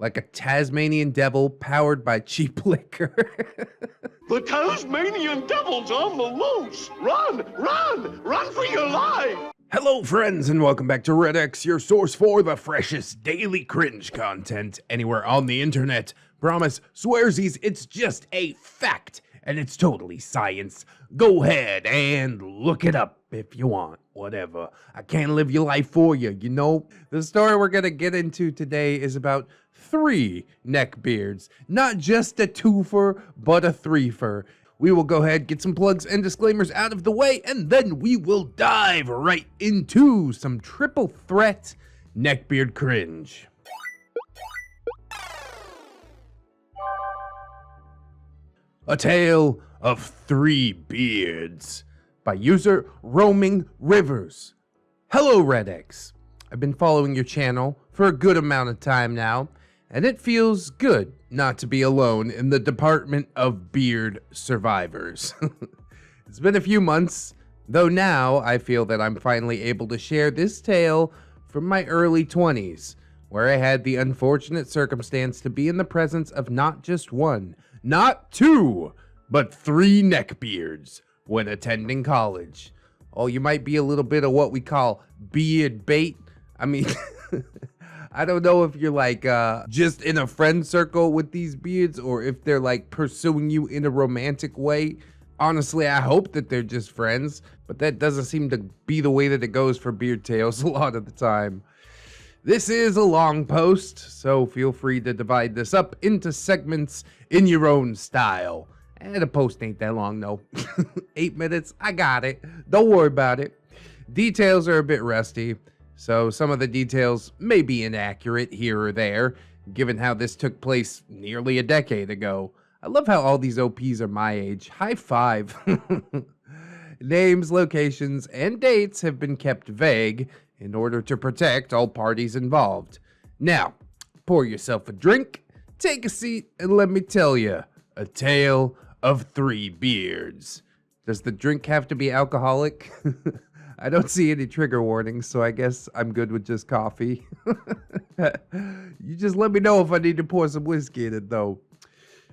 like a Tasmanian devil powered by cheap liquor. The Tasmanian devil's on the loose! Run! Run! Run for your life! Hello friends and welcome back to ReddX, your source for the freshest daily cringe content anywhere on the internet. Promise, swearsies, it's just a fact and it's totally science. Go ahead and look it up if you want, whatever. I can't live your life for you, you know? The story we're gonna get into today is about 3 neckbeards. Not just a twofer, but a threefer. We will go ahead, get some plugs and disclaimers out of the way, and then we will dive right into some triple threat neckbeard cringe. A Tale of 3 Beards by user Roaming Rivers. Hello ReddX. I've been following your channel for a good amount of time now, and it feels good not to be alone in the department of beard survivors. It's been a few months, though now I feel that I'm finally able to share this tale from my early 20s, where I had the unfortunate circumstance to be in the presence of not just 1, not 2, but 3 neckbeards when attending college. Oh, you might be a little bit of what we call beard bait. I mean, I don't know if you're like just in a friend circle with these beards or if they're like pursuing you in a romantic way. Honestly, I hope that they're just friends, but that doesn't seem to be the way that it goes for beard tales a lot of the time. This is a long post, so feel free to divide this up into segments in your own style. And the post ain't that long, no. 8 minutes, I got it. Don't worry about it. Details are a bit rusty, so some of the details may be inaccurate here or there, given how this took place nearly a decade ago. I love how all these OPs are my age. High five. Names, locations, and dates have been kept vague in order to protect all parties involved. Now, pour yourself a drink, take a seat, and let me tell you, a tale of 3 beards. Does the drink have to be alcoholic? I don't see any trigger warnings, so I guess I'm good with just coffee. You just let me know if I need to pour some whiskey in it, though.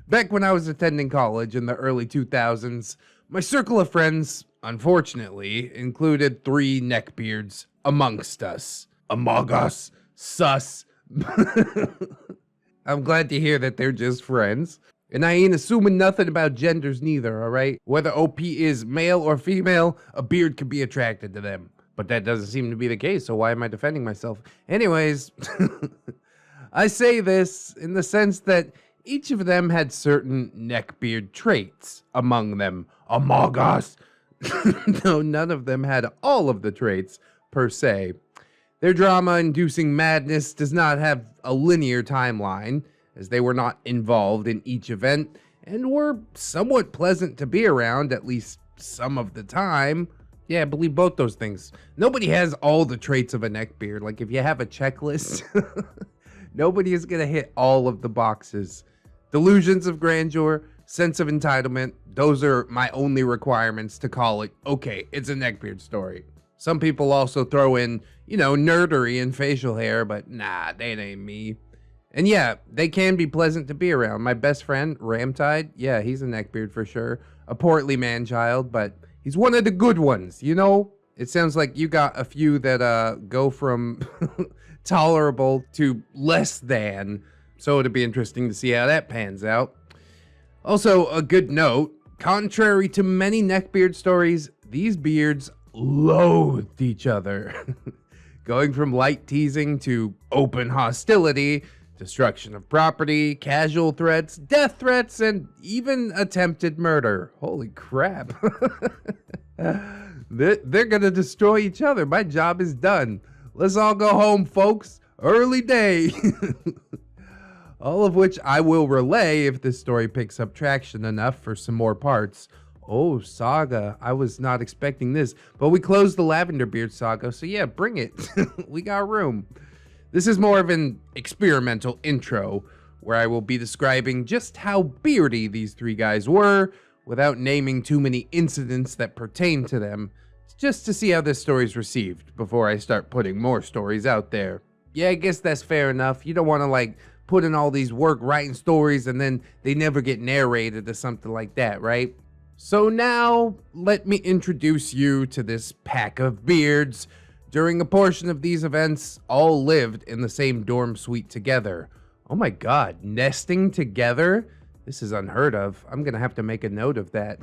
Back when I was attending college in the early 2000s, my circle of friends, unfortunately, included 3 neckbeards amongst us. Among us. Sus. I'm glad to hear that they're just friends. And I ain't assuming nothing about genders neither, alright? Whether OP is male or female, a beard could be attracted to them. But that doesn't seem to be the case, so why am I defending myself? Anyways, I say this in the sense that each of them had certain neckbeard traits among them. Among us. Though none of them had all of the traits, per se. Their drama-inducing madness does not have a linear timeline, as they were not involved in each event, and were somewhat pleasant to be around, at least some of the time. Yeah, I believe both those things. Nobody has all the traits of a neckbeard. Like, if you have a checklist, nobody is gonna hit all of the boxes. Delusions of grandeur, sense of entitlement, those are my only requirements to call it, okay, it's a neckbeard story. Some people also throw in, you know, nerdery and facial hair, but nah, that ain't me. And yeah, they can be pleasant to be around. My best friend, Ramtide, yeah, he's a neckbeard for sure. A portly man-child, but he's one of the good ones, you know? It sounds like you got a few that go from tolerable to less than. So it'll be interesting to see how that pans out. Also, a good note, contrary to many neckbeard stories, these beards loathed each other. Going from light teasing to open hostility, destruction of property, casual threats, death threats, and even attempted murder. Holy crap. They're gonna destroy each other. My job is done. Let's all go home, folks. Early day. All of which I will relay if this story picks up traction enough for some more parts. Oh, saga. I was not expecting this. But we closed the Lavender Beard saga, so yeah, bring it. We got room. This is more of an experimental intro, where I will be describing just how beardy these 3 guys were, without naming too many incidents that pertain to them, just to see how this story is received before I start putting more stories out there. Yeah, I guess that's fair enough. You don't want to, like, put in all these work writing stories and then they never get narrated or something like that, right? So now, let me introduce you to this pack of beards. During a portion of these events, all lived in the same dorm suite together. Oh my god, nesting together? This is unheard of. I'm gonna have to make a note of that.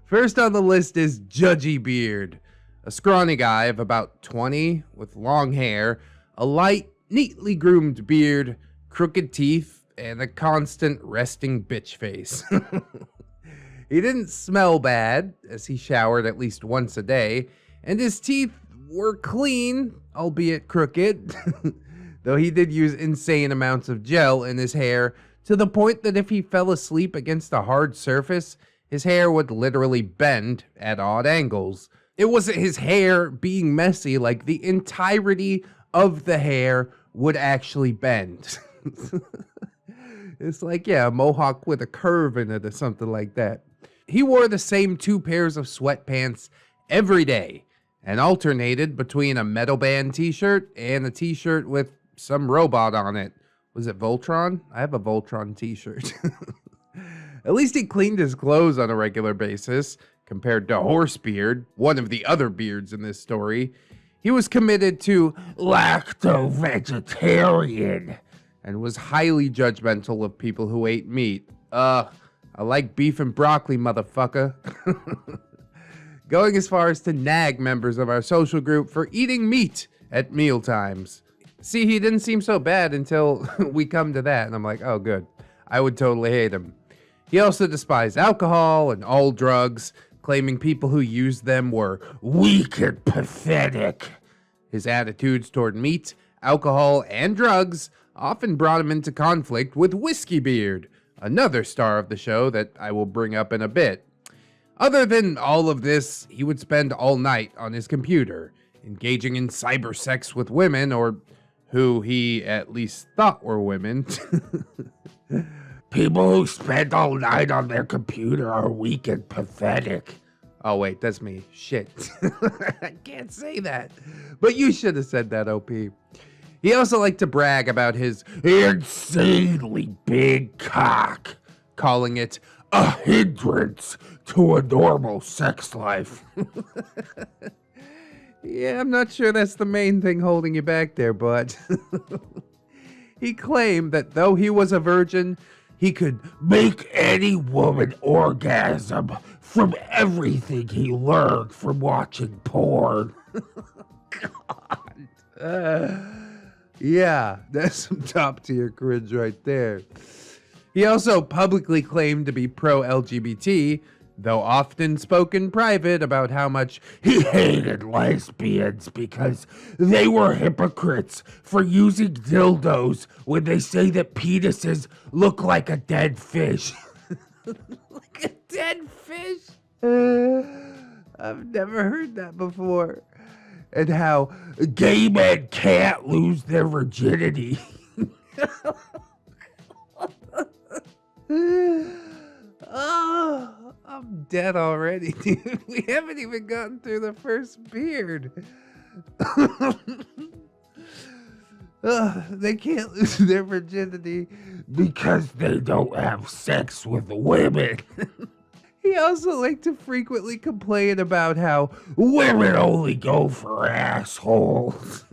First on the list is Judgy Beard, a scrawny guy of about 20 with long hair, a light, neatly groomed beard, crooked teeth, and a constant resting bitch face. He didn't smell bad, as he showered at least once a day, and his teeth were clean, albeit crooked, though he did use insane amounts of gel in his hair, to the point that if he fell asleep against a hard surface, his hair would literally bend at odd angles. It wasn't his hair being messy, like the entirety of the hair would actually bend. It's like, yeah, a mohawk with a curve in it or something like that. He wore the same 2 pairs of sweatpants every day and alternated between a metal band t-shirt and a t-shirt with some robot on it. Was it Voltron? I have a Voltron t-shirt. At least he cleaned his clothes on a regular basis, compared to Horsebeard, one of the other beards in this story. He was committed to lacto-vegetarian and was highly judgmental of people who ate meat. I like beef and broccoli, motherfucker. Going as far as to nag members of our social group for eating meat at meal times. See, he didn't seem so bad until we come to that, and I'm like, oh, good. I would totally hate him. He also despised alcohol and all drugs, claiming people who used them were weak and pathetic. His attitudes toward meat, alcohol, and drugs often brought him into conflict with Whiskey Beard, another star of the show that I will bring up in a bit. Other than all of this, he would spend all night on his computer, engaging in cyber sex with women, or who he at least thought were women. People who spend all night on their computer are weak and pathetic. Oh wait, that's me. Shit. I can't say that. But you should have said that, OP. He also liked to brag about his insanely big cock, calling it a hindrance to a normal sex life. Yeah, I'm not sure that's the main thing holding you back there, but he claimed that though he was a virgin, he could make any woman orgasm from everything he learned from watching porn. God. Yeah, that's some top tier cringe right there. He also publicly claimed to be pro-LGBT, though often spoke in private about how much he hated lesbians because they were hypocrites for using dildos when they say that penises look like a dead fish. Like a dead fish? I've never heard that before. And how gay men can't lose their virginity. Oh, I'm dead already, dude. We haven't even gotten through the first beard. They can't lose their virginity because they don't have sex with women. He also liked to frequently complain about how women only go for assholes.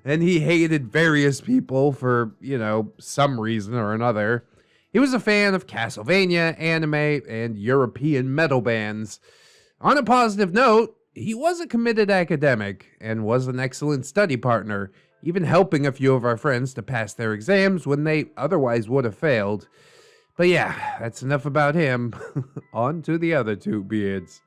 And he hated various people for, you know, some reason or another. He was a fan of Castlevania, anime, and European metal bands. On a positive note, he was a committed academic and was an excellent study partner, even helping a few of our friends to pass their exams when they otherwise would have failed. But yeah, that's enough about him. On to the other 2 beards.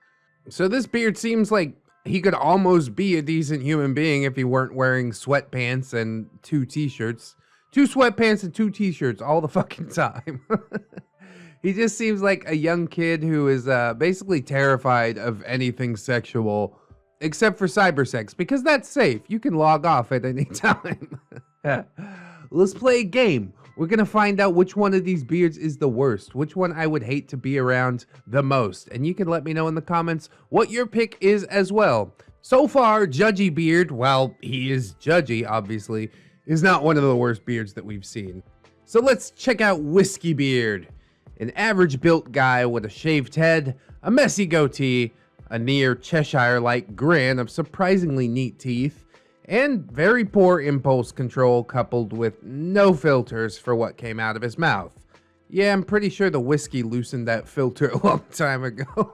So this beard seems like he could almost be a decent human being if he weren't wearing sweatpants and 2 t-shirts. 2 sweatpants and 2 t-shirts all the fucking time. He just seems like a young kid who is basically terrified of anything sexual, except for cyber sex, because that's safe. You can log off at any time. Let's play a game. We're going to find out which one of these beards is the worst, which one I would hate to be around the most. And you can let me know in the comments what your pick is as well. So far, Judgy Beard, while he is judgy, obviously, is not one of the worst beards that we've seen. So let's check out Whiskey Beard, an average built guy with a shaved head, a messy goatee, a near Cheshire-like grin of surprisingly neat teeth, and very poor impulse control coupled with no filters for what came out of his mouth. Yeah, I'm pretty sure the whiskey loosened that filter a long time ago.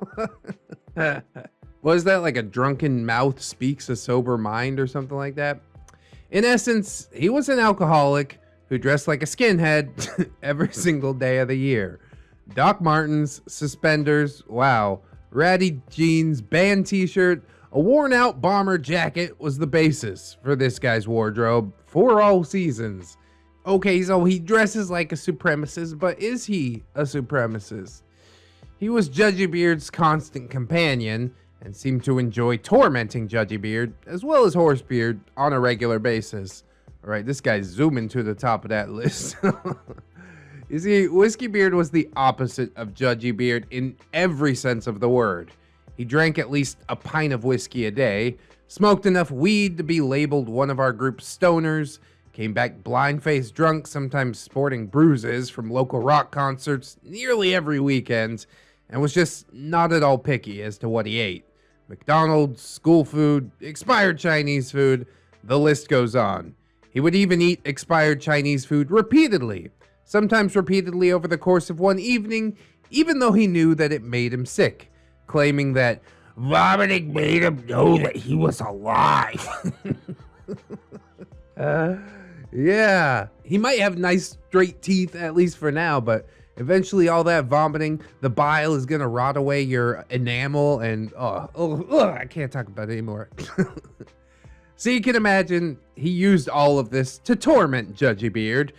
Was that like a drunken mouth speaks a sober mind or something like that? In essence, he was an alcoholic who dressed like a skinhead every single day of the year. Doc Martens, suspenders, wow, ratty jeans, band t-shirt, a worn out bomber jacket was the basis for this guy's wardrobe for all seasons. Okay, so he dresses like a supremacist, but is he a supremacist? He was Judgy Beard's constant companion and seemed to enjoy tormenting Judgy Beard as well as Horsebeard on a regular basis. All right, this guy's zooming to the top of that list. You see, Whiskey Beard was the opposite of Judgy Beard in every sense of the word. He drank at least a pint of whiskey a day, smoked enough weed to be labeled one of our group's stoners, came back blind-faced drunk, sometimes sporting bruises from local rock concerts nearly every weekend, and was just not at all picky as to what he ate. McDonald's, school food, expired Chinese food, the list goes on. He would even eat expired Chinese food repeatedly, sometimes repeatedly over the course of one evening, even though he knew that it made him sick, claiming that vomiting made him know that he was alive. Yeah, he might have nice straight teeth, at least for now, but eventually all that vomiting, the bile is gonna rot away your enamel and I can't talk about it anymore. So you can imagine he used all of this to torment Judgy Beard,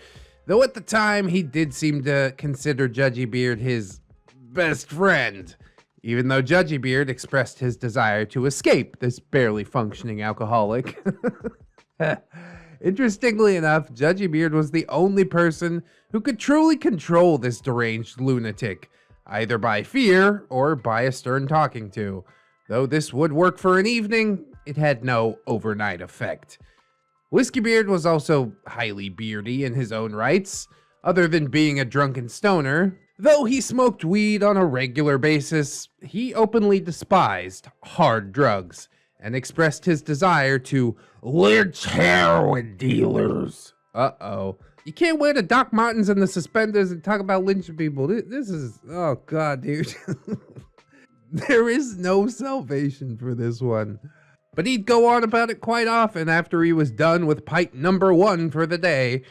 though at the time he did seem to consider Judgy Beard his best friend, even though Judgy Beard expressed his desire to escape this barely functioning alcoholic. Interestingly enough, Judgy Beard was the only person who could truly control this deranged lunatic, either by fear or by a stern talking to. Though this would work for an evening, it had no overnight effect. Whiskey Beard was also highly beardy in his own rights, other than being a drunken stoner. Though he smoked weed on a regular basis, he openly despised hard drugs and expressed his desire to lynch heroin dealers. Uh-oh. You can't wear the Doc Martens and the suspenders and talk about lynching people. This is, oh God, dude. There is no salvation for this one. But he'd go on about it quite often after he was done with pint number 1 for the day.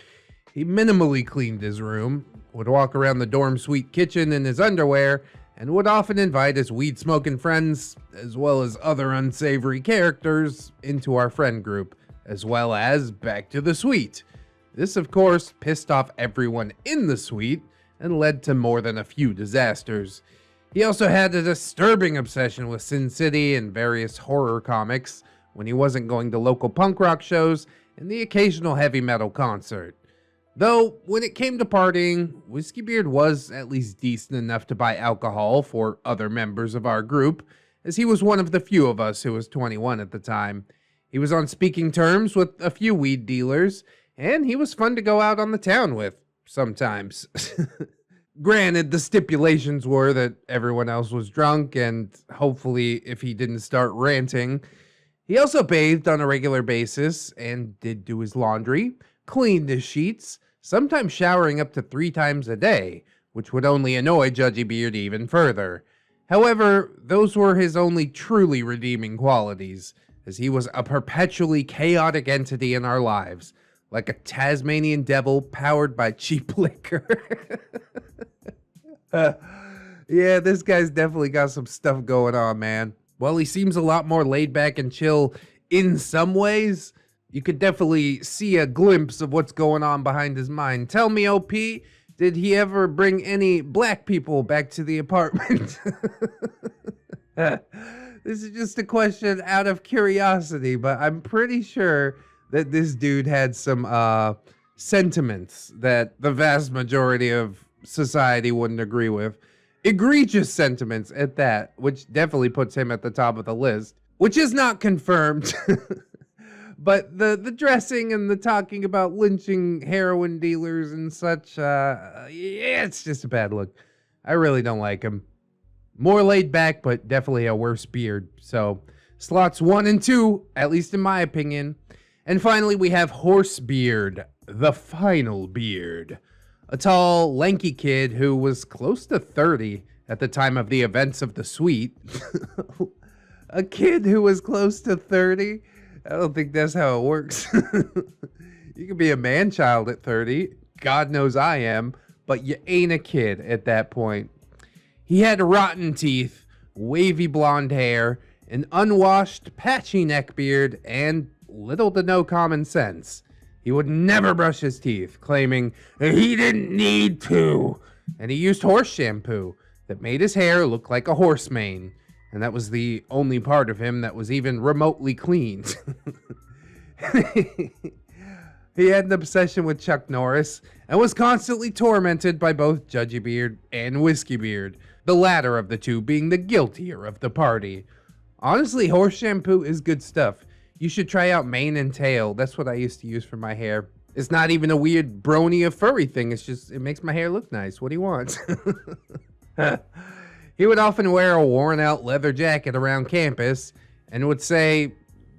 He minimally cleaned his room, would walk around the dorm suite kitchen in his underwear, and would often invite his weed-smoking friends, as well as other unsavory characters, into our friend group, as well as back to the suite. This, of course, pissed off everyone in the suite, and led to more than a few disasters. He also had a disturbing obsession with Sin City and various horror comics, when he wasn't going to local punk rock shows and the occasional heavy metal concert. Though, when it came to partying, Whiskey Beard was at least decent enough to buy alcohol for other members of our group, as he was one of the few of us who was 21 at the time. He was on speaking terms with a few weed dealers, and he was fun to go out on the town with, sometimes. Granted, the stipulations were that everyone else was drunk, and hopefully if he didn't start ranting. He also bathed on a regular basis, and did do his laundry, cleaned his sheets, sometimes showering up to 3 times a day, which would only annoy Judgy Beard even further. However, those were his only truly redeeming qualities, as he was a perpetually chaotic entity in our lives, like a Tasmanian devil powered by cheap liquor. Yeah, this guy's definitely got some stuff going on, man. While he seems a lot more laid back and chill in some ways, you could definitely see a glimpse of what's going on behind his mind. Tell me, OP, did he ever bring any black people back to the apartment? This is just a question out of curiosity, but I'm pretty sure that this dude had some sentiments that the vast majority of society wouldn't agree with. Egregious sentiments at that, which definitely puts him at the top of the list, which is not confirmed. But the dressing and the talking about lynching heroin dealers and such, yeah, it's just a bad look. I really don't like him. More laid back, but definitely a worse beard. So, slots 1 and 2, at least in my opinion. And finally, we have Horsebeard, the final beard. A tall, lanky kid who was close to 30 at the time of the events of the suite. A kid who was close to 30? I don't think that's how it works. You can be a man-child at 30. God knows I am. But you ain't a kid at that point. He had rotten teeth, wavy blonde hair, an unwashed, patchy neckbeard, and little to no common sense. He would never brush his teeth, claiming he didn't need to. And he used horse shampoo that made his hair look like a horse mane. And that was the only part of him that was even remotely cleaned. He had an obsession with Chuck Norris and was constantly tormented by both Judgy Beard and Whiskey Beard, the latter of the two being the guiltier of the party. Honestly, horse shampoo is good stuff. You should try out mane and tail. That's what I used to use for my hair. It's not even a weird brony or furry thing. It's just, it makes my hair look nice. What do you want? He would often wear a worn-out leather jacket around campus and would say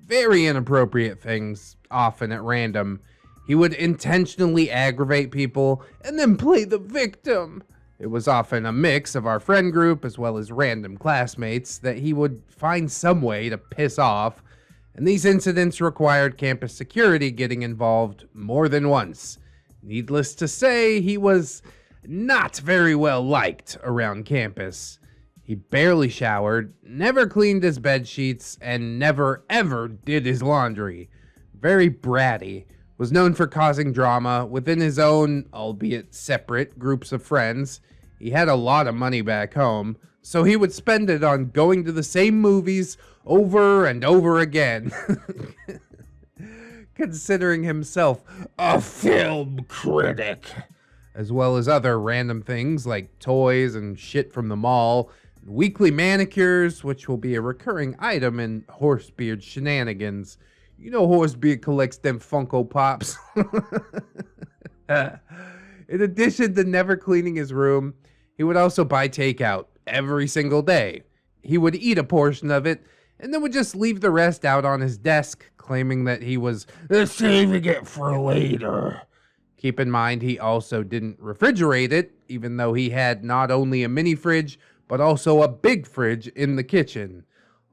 very inappropriate things, often at random. He would intentionally aggravate people and then play the victim. It was often a mix of our friend group as well as random classmates that he would find some way to piss off, and these incidents required campus security getting involved more than once. Needless to say, he was not very well liked around campus. He barely showered, never cleaned his bed sheets, and never ever did his laundry. Very bratty, was known for causing drama within his own, albeit separate, groups of friends. He had a lot of money back home, so he would spend it on going to the same movies over and over again. Considering himself a film critic, as well as other random things like toys and shit from the mall, weekly manicures, which will be a recurring item in Horsebeard's shenanigans. You know Horsebeard collects them Funko Pops. In addition to never cleaning his room, he would also buy takeout every single day. He would eat a portion of it, and then would just leave the rest out on his desk, claiming that he was saving it for later. Keep in mind, he also didn't refrigerate it, even though he had not only a mini fridge, but also a big fridge in the kitchen.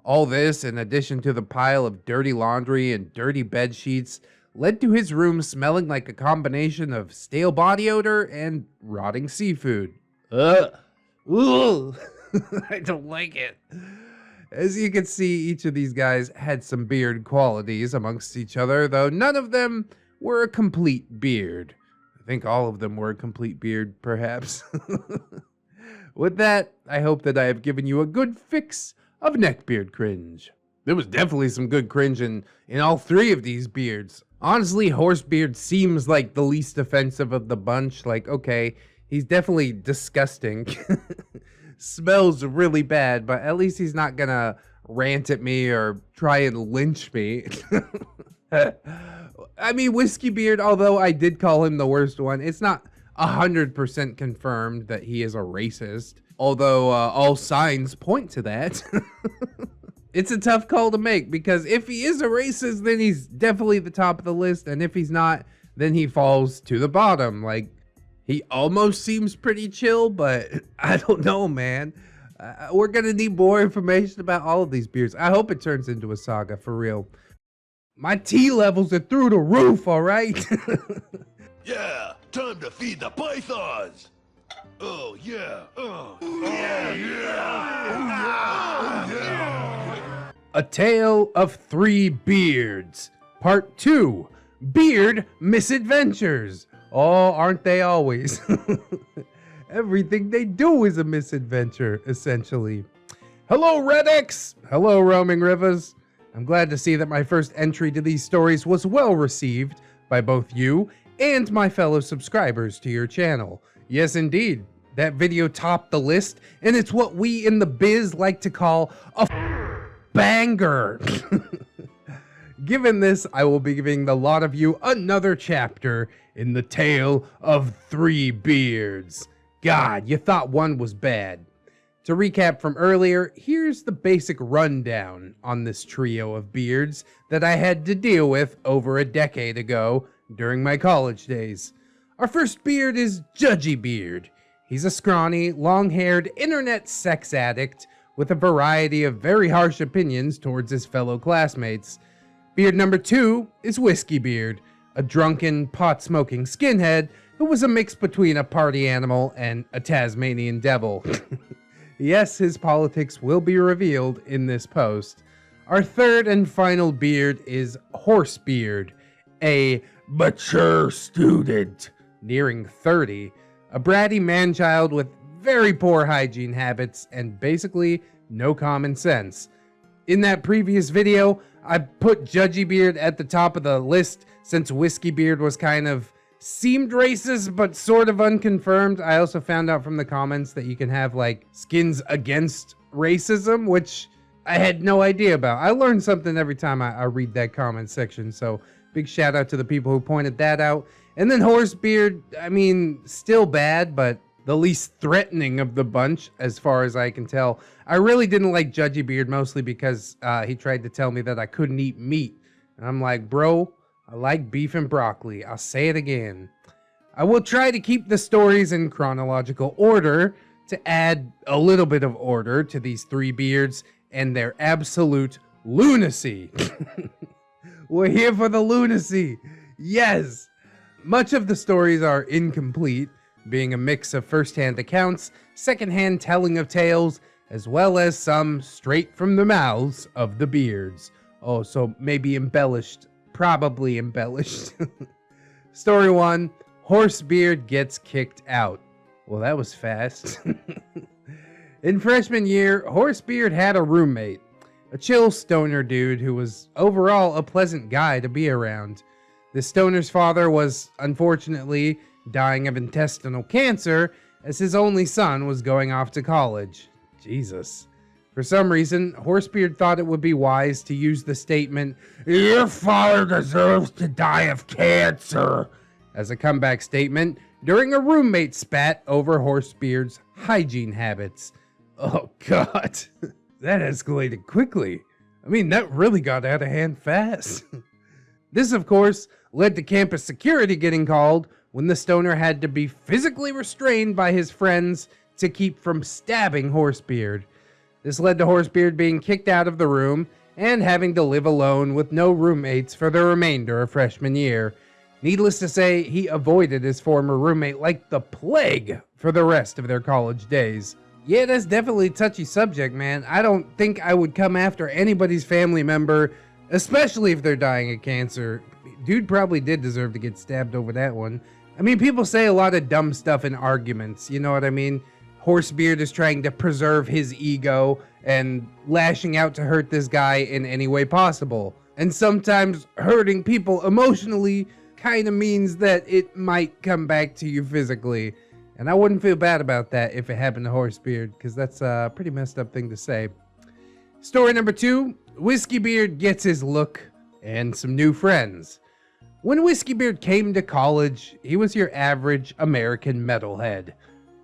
All this, in addition to the pile of dirty laundry and dirty bed sheets, led to his room smelling like a combination of stale body odor and rotting seafood. Ugh. I don't like it. As you can see, each of these guys had some beard qualities amongst each other, though none of them were a complete beard. I think all of them were a complete beard, perhaps. With that, I hope that I have given you a good fix of neckbeard cringe. There was definitely some good cringe in all three of these beards. Honestly, Horsebeard seems like the least offensive of the bunch. Like, okay, he's definitely disgusting. Smells really bad, but at least he's not gonna rant at me or try and lynch me. I mean, Whiskey Beard, although I did call him the worst one, it's not 100% confirmed that he is a racist, although all signs point to that. It's a tough call to make, because if he is a racist, then he's definitely the top of the list, and if he's not, then he falls to the bottom. Like, he almost seems pretty chill, but I don't know, man. We're gonna need more information about all of these beards. I hope it turns into a saga, for real. My tea levels are through the roof, all right? Yeah, time to feed the pythons. Oh yeah, oh yeah, yeah, oh yeah. A Tale of Three Beards, Part 2, Beard Misadventures. Oh, aren't they always? Everything they do is a misadventure, essentially. Hello, ReddX! Hello, Roaming Rivers. I'm glad to see that my first entry to these stories was well received by both you and my fellow subscribers to your channel. Yes, indeed, that video topped the list, and it's what we in the biz like to call a banger. Given this, I will be giving the lot of you another chapter in the Tale of Three Beards. God, you thought one was bad. To recap from earlier, here's the basic rundown on this trio of beards that I had to deal with over a decade ago during my college days. Our first beard is Judgy Beard. He's a scrawny, long-haired internet sex addict with a variety of very harsh opinions towards his fellow classmates. Beard number 2 is Whiskey Beard, a drunken, pot-smoking skinhead who was a mix between a party animal and a Tasmanian devil. Yes, his politics will be revealed in this post. Our third and final beard is Horse Beard, a mature student nearing 30, a bratty man-child with very poor hygiene habits and basically no common sense. In that previous video, I put Judgy Beard at the top of the list since Whiskey Beard was kind of seemed racist, but sort of unconfirmed. I also found out from the comments that you can have like skins against racism, which I had no idea about. I learn something every time I read that comment section, so big shout out to the people who pointed that out. And then Horsebeard, I mean, still bad, but the least threatening of the bunch as far as I can tell. I really didn't like Judgy Beard mostly because he tried to tell me that I couldn't eat meat. And I'm like, bro, I like beef and broccoli. I'll say it again. I will try to keep the stories in chronological order to add a little bit of order to these three beards and their absolute lunacy. We're here for the lunacy. Yes. Much of the stories are incomplete, being a mix of first-hand accounts, second-hand telling of tales, as well as some straight from the mouths of the beards. Oh, so maybe embellished. Probably embellished. Story 1, Horsebeard gets kicked out. Well, that was fast. In freshman year, Horsebeard had a roommate, a chill stoner dude who was overall a pleasant guy to be around. The stoner's father was, unfortunately, dying of intestinal cancer as his only son was going off to college. Jesus. For some reason, Horsebeard thought it would be wise to use the statement, "Your father deserves to die of cancer," as a comeback statement during a roommate spat over Horsebeard's hygiene habits. Oh god, that escalated quickly. I mean, that really got out of hand fast. This, of course, led to campus security getting called when the stoner had to be physically restrained by his friends to keep from stabbing Horsebeard. This led to Horsebeard being kicked out of the room and having to live alone with no roommates for the remainder of freshman year. Needless to say, he avoided his former roommate like the plague for the rest of their college days. Yeah, that's definitely a touchy subject, man. I don't think I would come after anybody's family member, especially if they're dying of cancer. Dude probably did deserve to get stabbed over that one. I mean, people say a lot of dumb stuff in arguments, you know what I mean? Horsebeard is trying to preserve his ego and lashing out to hurt this guy in any way possible. And sometimes hurting people emotionally kind of means that it might come back to you physically. And I wouldn't feel bad about that if it happened to Horsebeard, because that's a pretty messed up thing to say. Story number 2, Whiskeybeard gets his look and some new friends. When Whiskeybeard came to college, he was your average American metalhead.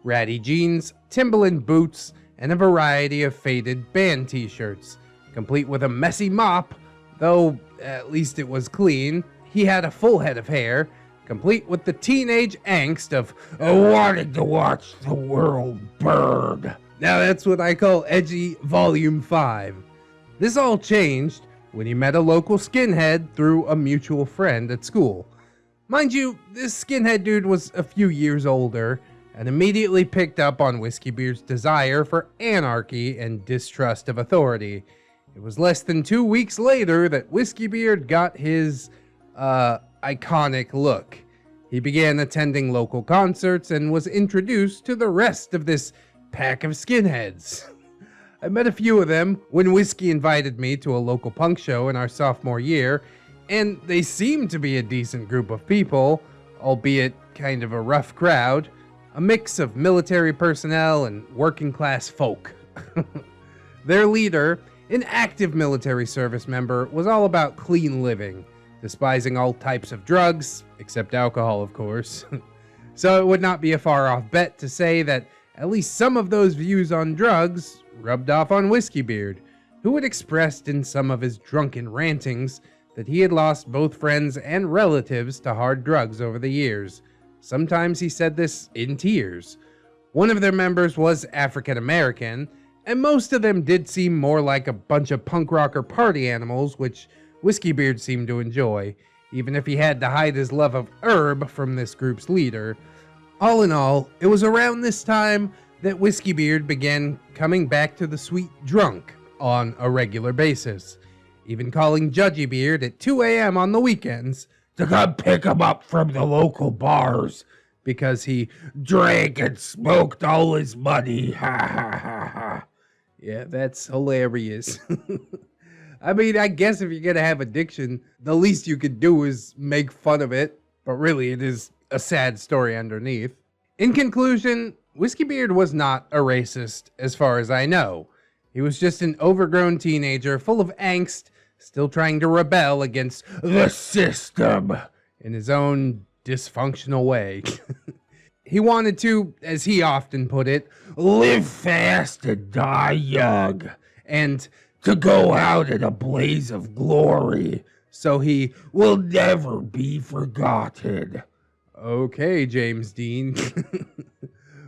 Ratty jeans, Timberland boots, and a variety of faded band t-shirts, complete with a messy mop, though at least it was clean. He had a full head of hair, complete with the teenage angst of wanting to watch the world burn. Now that's what I call edgy Volume 5. This all changed when he met a local skinhead through a mutual friend at school. Mind you, this skinhead dude was a few years older, and immediately picked up on Whiskeybeard's desire for anarchy and distrust of authority. It was less than 2 weeks later that Whiskeybeard got his, iconic look. He began attending local concerts and was introduced to the rest of this pack of skinheads. I met a few of them when Whiskey invited me to a local punk show in our sophomore year, and they seemed to be a decent group of people, albeit kind of a rough crowd. A mix of military personnel and working class folk. Their leader, an active military service member, was all about clean living, despising all types of drugs, except alcohol, of course. So it would not be a far-off bet to say that at least some of those views on drugs rubbed off on Whiskeybeard, who had expressed in some of his drunken rantings that he had lost both friends and relatives to hard drugs over the years. Sometimes he said this in tears. One of their members was African American, and most of them did seem more like a bunch of punk rocker party animals, which Whiskeybeard seemed to enjoy, even if he had to hide his love of herb from this group's leader. All in all, it was around this time that Whiskeybeard began coming back to the sweet drunk on a regular basis, even calling Judgy Beard at 2 a.m. on the weekends to come pick him up from the local bars because he drank and smoked all his money. Ha ha ha ha. Yeah, that's hilarious. I mean, I guess if you're gonna have addiction, the least you could do is make fun of it, but really it is a sad story underneath. In conclusion, Whiskeybeard was not a racist as far as I know. He was just an overgrown teenager full of angst, still trying to rebel against the system in his own dysfunctional way. He wanted to, as he often put it, live fast and die young, and to go out in a blaze of glory, so he will never be forgotten. Okay, James Dean.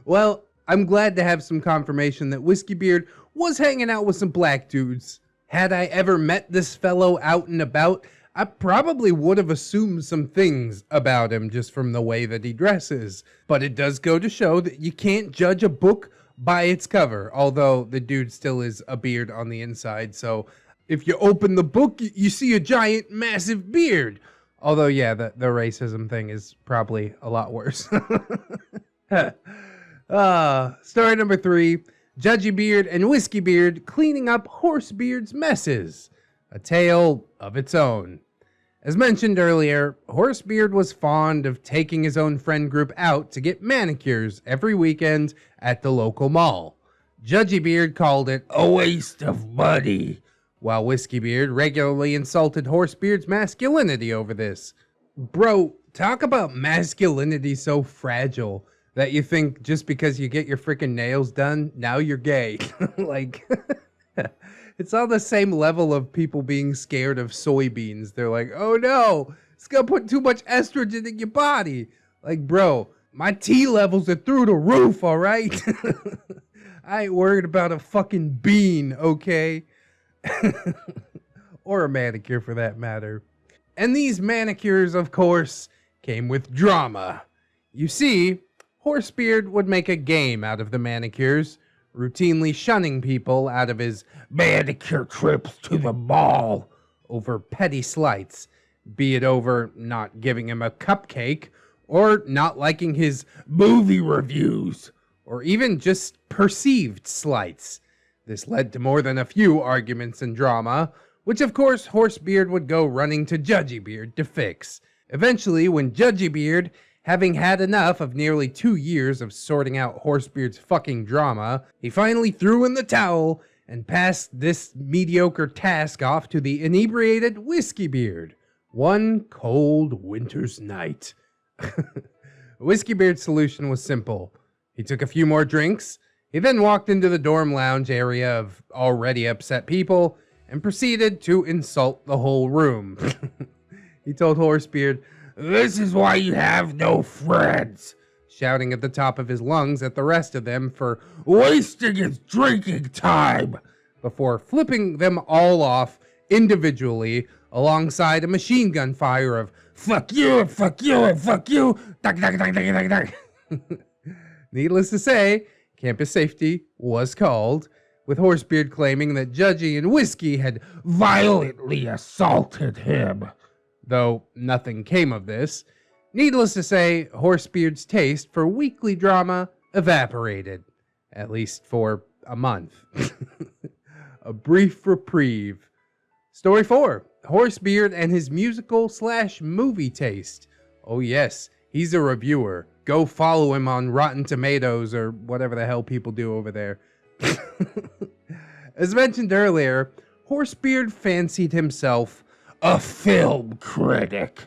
Well, I'm glad to have some confirmation that Whiskeybeard was hanging out with some black dudes. Had I ever met this fellow out and about, I probably would have assumed some things about him just from the way that he dresses. But it does go to show that you can't judge a book by its cover, although the dude still is a beard on the inside, so if you open the book, you see a giant, massive beard. Although, yeah, the racism thing is probably a lot worse. Story number 3, Judgy Beard and Whiskeybeard cleaning up Horsebeard's messes. A tale of its own. As mentioned earlier, Horsebeard was fond of taking his own friend group out to get manicures every weekend at the local mall. Judgy Beard called it a waste of money, while Whiskeybeard regularly insulted Horsebeard's masculinity over this. Bro, talk about masculinity so fragile that you think just because you get your freaking nails done, now you're gay. Like, it's on the same level of people being scared of soybeans. They're like, oh no, it's gonna put too much estrogen in your body. Like, bro, my T levels are through the roof, all right? I ain't worried about a fucking bean, okay? Or a manicure for that matter. And these manicures, of course, came with drama. You see, Horsebeard would make a game out of the manicures, routinely shunning people out of his manicure trips to the mall over petty slights, be it over not giving him a cupcake, or not liking his movie reviews, or even just perceived slights. This led to more than a few arguments and drama, which of course Horsebeard would go running to Judgy Beard to fix. Eventually, when Judgy Beard, having had enough of nearly 2 years of sorting out Horsebeard's fucking drama, he finally threw in the towel and passed this mediocre task off to the inebriated Whiskeybeard. One cold winter's night. Whiskeybeard's solution was simple. He took a few more drinks, he then walked into the dorm lounge area of already upset people and proceeded to insult the whole room. He told Horsebeard, "This is why you have no friends," shouting at the top of his lungs at the rest of them for wasting his drinking time, before flipping them all off individually alongside a machine gun fire of "fuck you, and fuck you, and fuck you." Needless to say, campus safety was called, with Horsebeard claiming that Judgy and Whiskey had violently assaulted him. Though nothing came of this. Needless to say, Horsebeard's taste for weekly drama evaporated, at least for a month. A brief reprieve. Story 4, Horsebeard and his musical/movie taste. Oh yes, he's a reviewer. Go follow him on Rotten Tomatoes or whatever the hell people do over there. As mentioned earlier, Horsebeard fancied himself a film critic,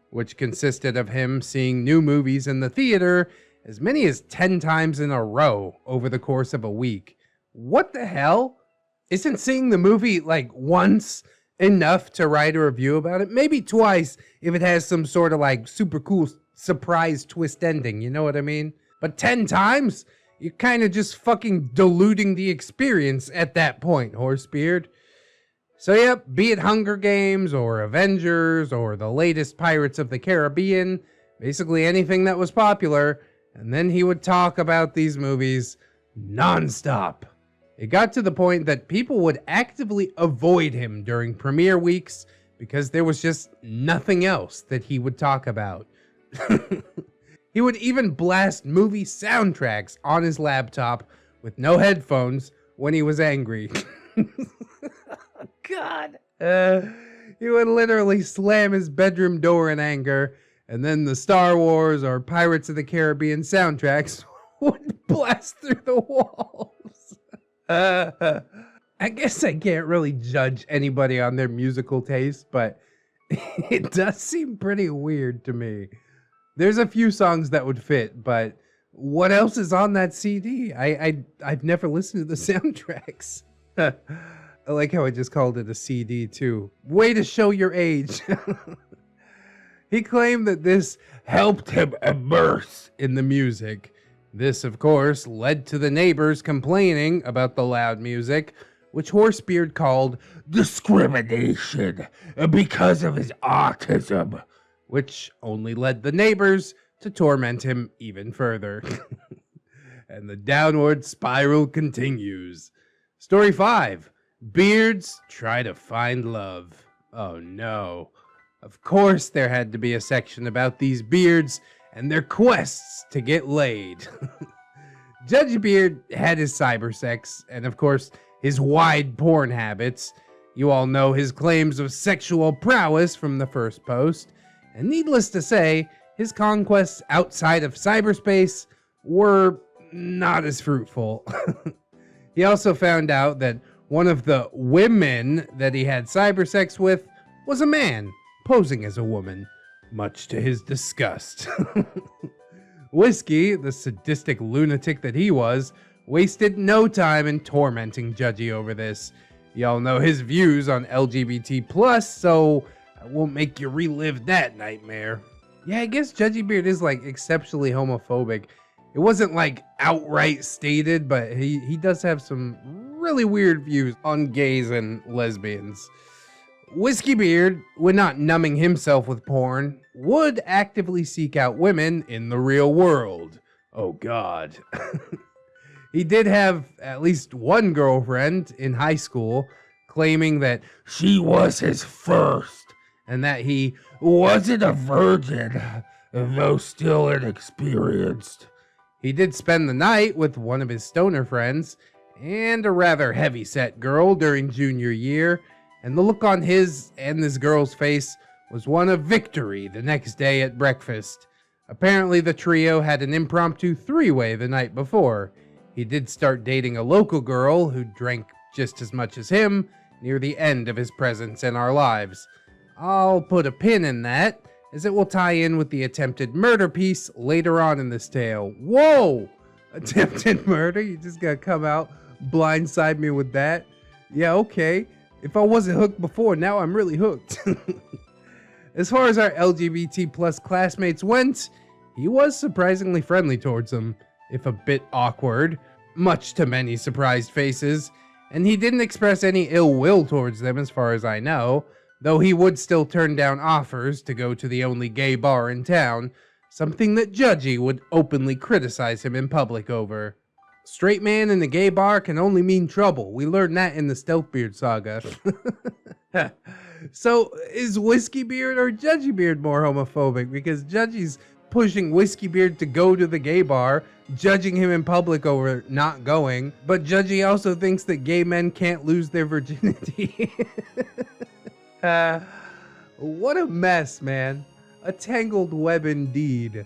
which consisted of him seeing new movies in the theater as many as 10 times in a row over the course of a week. What the hell? Isn't seeing the movie like once enough to write a review about it? Maybe twice if it has some sort of like super cool surprise twist ending, you know what I mean? But 10 times? You're kind of just fucking diluting the experience at that point, Horsebeard. So yep, be it Hunger Games or Avengers or the latest Pirates of the Caribbean, basically anything that was popular, and then he would talk about these movies nonstop. It got to the point that people would actively avoid him during premiere weeks because there was just nothing else that he would talk about. He would even blast movie soundtracks on his laptop with no headphones when he was angry. God. He would literally slam his bedroom door in anger, and then the Star Wars or Pirates of the Caribbean soundtracks would blast through the walls. I guess I can't really judge anybody on their musical taste, but it does seem pretty weird to me. There's a few songs that would fit, but what else is on that CD? I've never listened to the soundtracks. I like how I just called it a CD too. Way to show your age. He claimed that this helped him immerse in the music. This, of course, led to the neighbors complaining about the loud music, which Horsebeard called discrimination because of his autism, which only led the neighbors to torment him even further. And the downward spiral continues. Story 5. Beards try to find love. Oh no. Of course there had to be a section about these beards and their quests to get laid. Judgy Beard had his cybersex and of course his wide porn habits. You all know his claims of sexual prowess from the first post. And needless to say, his conquests outside of cyberspace were not as fruitful. He also found out that one of the women that he had cybersex with was a man posing as a woman, much to his disgust. Whiskey, the sadistic lunatic that he was, wasted no time in tormenting Judgy over this. Y'all know his views on LGBT+, so I won't make you relive that nightmare. Yeah, I guess Judgy Beard is like exceptionally homophobic. It wasn't like outright stated, but he does have some really weird views on gays and lesbians. Whiskey Beard, when not numbing himself with porn, would actively seek out women in the real world. Oh God. He did have at least one girlfriend in high school, claiming that she was his first, and that he wasn't a virgin, though still inexperienced. He did spend the night with one of his stoner friends, and a rather heavy-set girl during junior year, and the look on his and this girl's face was one of victory the next day at breakfast. Apparently the trio had an impromptu three-way the night before. He did start dating a local girl who drank just as much as him near the end of his presence in our lives. I'll put a pin in that, as it will tie in with the attempted murder piece later on in this tale. Whoa! Attempted murder? You just gotta come out, blindside me with that? Yeah, okay. If I wasn't hooked before, now I'm really hooked. As far as our LGBT plus classmates went, he was surprisingly friendly towards them, if a bit awkward, much to many surprised faces, and he didn't express any ill will towards them as far as I know, though he would still turn down offers to go to the only gay bar in town, something that Judgy would openly criticize him in public over. Straight man in a gay bar can only mean trouble. We learned that in the Stealthbeard saga. So, is Whiskey Beard or Judgy Beard more homophobic? Because Judgy's pushing Whiskey Beard to go to the gay bar, judging him in public over not going, but Judgy also thinks that gay men can't lose their virginity. What a mess, man. A tangled web indeed.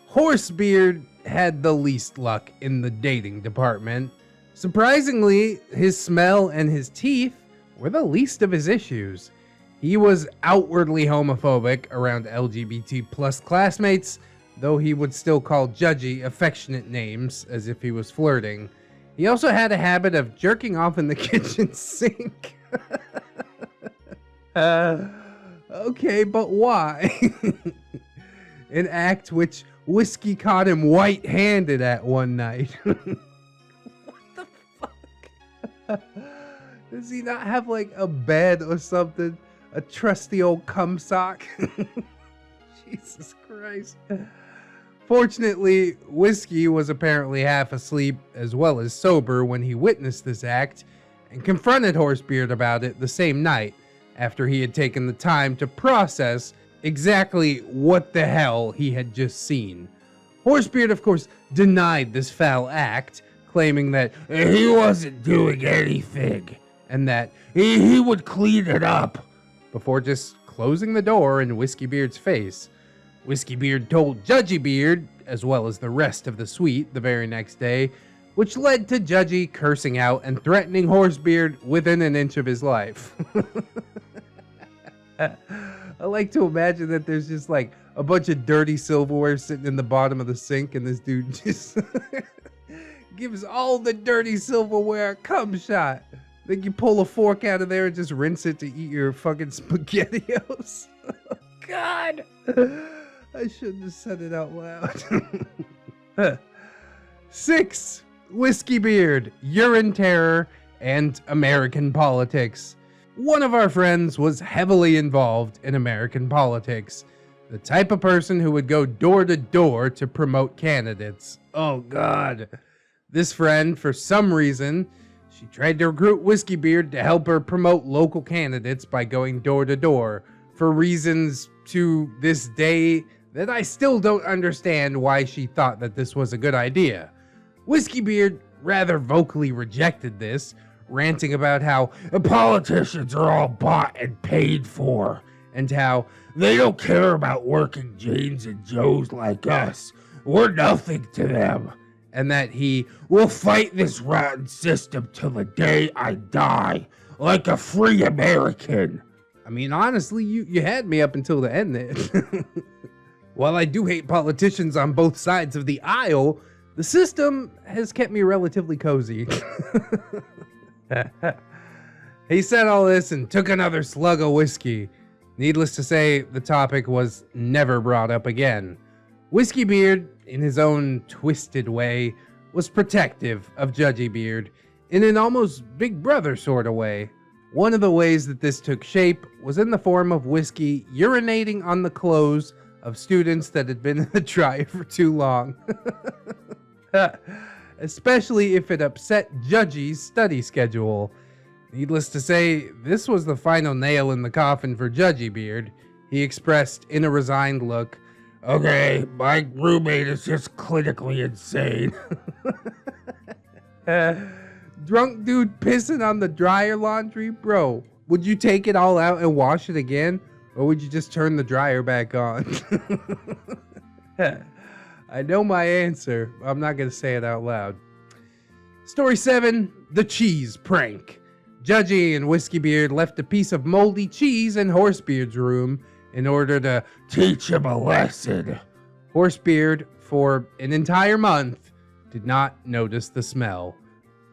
Horsebeard had the least luck in the dating department. Surprisingly, his smell and his teeth were the least of his issues. He was outwardly homophobic around LGBT plus classmates, though he would still call Judgy affectionate names as if he was flirting. He also had a habit of jerking off in the kitchen sink. Okay, but why? An act which Whiskey caught him white-handed at one night. What the fuck? Does he not have like a bed or something? A trusty old cum sock? Jesus Christ. Fortunately, Whiskey was apparently half asleep as well as sober when he witnessed this act and confronted Horsebeard about it the same night after he had taken the time to process exactly what the hell he had just seen. Horsebeard, of course, denied this foul act, claiming that he wasn't doing anything and that he would clean it up, before just closing the door in Whiskeybeard's face. Whiskeybeard told Judgybeard, as well as the rest of the suite, the very next day, which led to Judgy cursing out and threatening Horsebeard within an inch of his life. I like to imagine that there's just like a bunch of dirty silverware sitting in the bottom of the sink, and this dude just gives all the dirty silverware a cum shot. Then you pull a fork out of there and just rinse it to eat your fucking SpaghettiOs. Oh, God. I shouldn't have said it out loud. 6. Whiskeybeard, urine terror, and American politics. One of our friends was heavily involved in American politics. The type of person who would go door to door to promote candidates. Oh, God. This friend, for some reason, she tried to recruit Whiskeybeard to help her promote local candidates by going door to door, for reasons to this day that I still don't understand why she thought that this was a good idea. Whiskeybeard rather vocally rejected this, ranting about how politicians are all bought and paid for, and how they don't care about working Janes and Joes like us. We're nothing to them. And that he will fight this rotten system till the day I die, like a free American. I mean, honestly, you had me up until the end there. While I do hate politicians on both sides of the aisle, the system has kept me relatively cozy. He said all this and took another slug of whiskey. Needless to say, the topic was never brought up again. Whiskeybeard, in his own twisted way, was protective of Judgybeard in an almost big brother sort of way. One of the ways that this took shape was in the form of Whiskey urinating on the clothes of students that had been in the dryer for too long. Especially if it upset Judgy's study schedule. Needless to say, this was the final nail in the coffin for Judgybeard. He expressed in a resigned look, "Okay, my roommate is just clinically insane." Drunk dude pissing on the dryer laundry? Bro, would you take it all out and wash it again? Or would you just turn the dryer back on? I know my answer, but I'm not going to say it out loud. Story 7, the cheese prank. Judgy and Whiskeybeard left a piece of moldy cheese in Horsebeard's room in order to teach him a lesson. Horsebeard, for an entire month, did not notice the smell.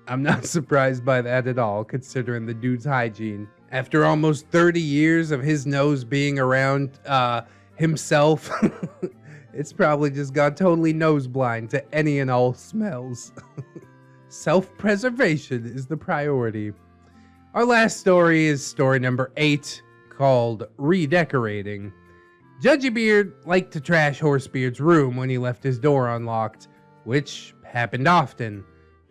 I'm not surprised by that at all, considering the dude's hygiene. After almost 30 years of his nose being around himself, it's probably just gone totally nose blind to any and all smells. Self-preservation is the priority. Our last story is story number 8, called Redecorating. Judgybeard liked to trash Horsebeard's room when he left his door unlocked, which happened often,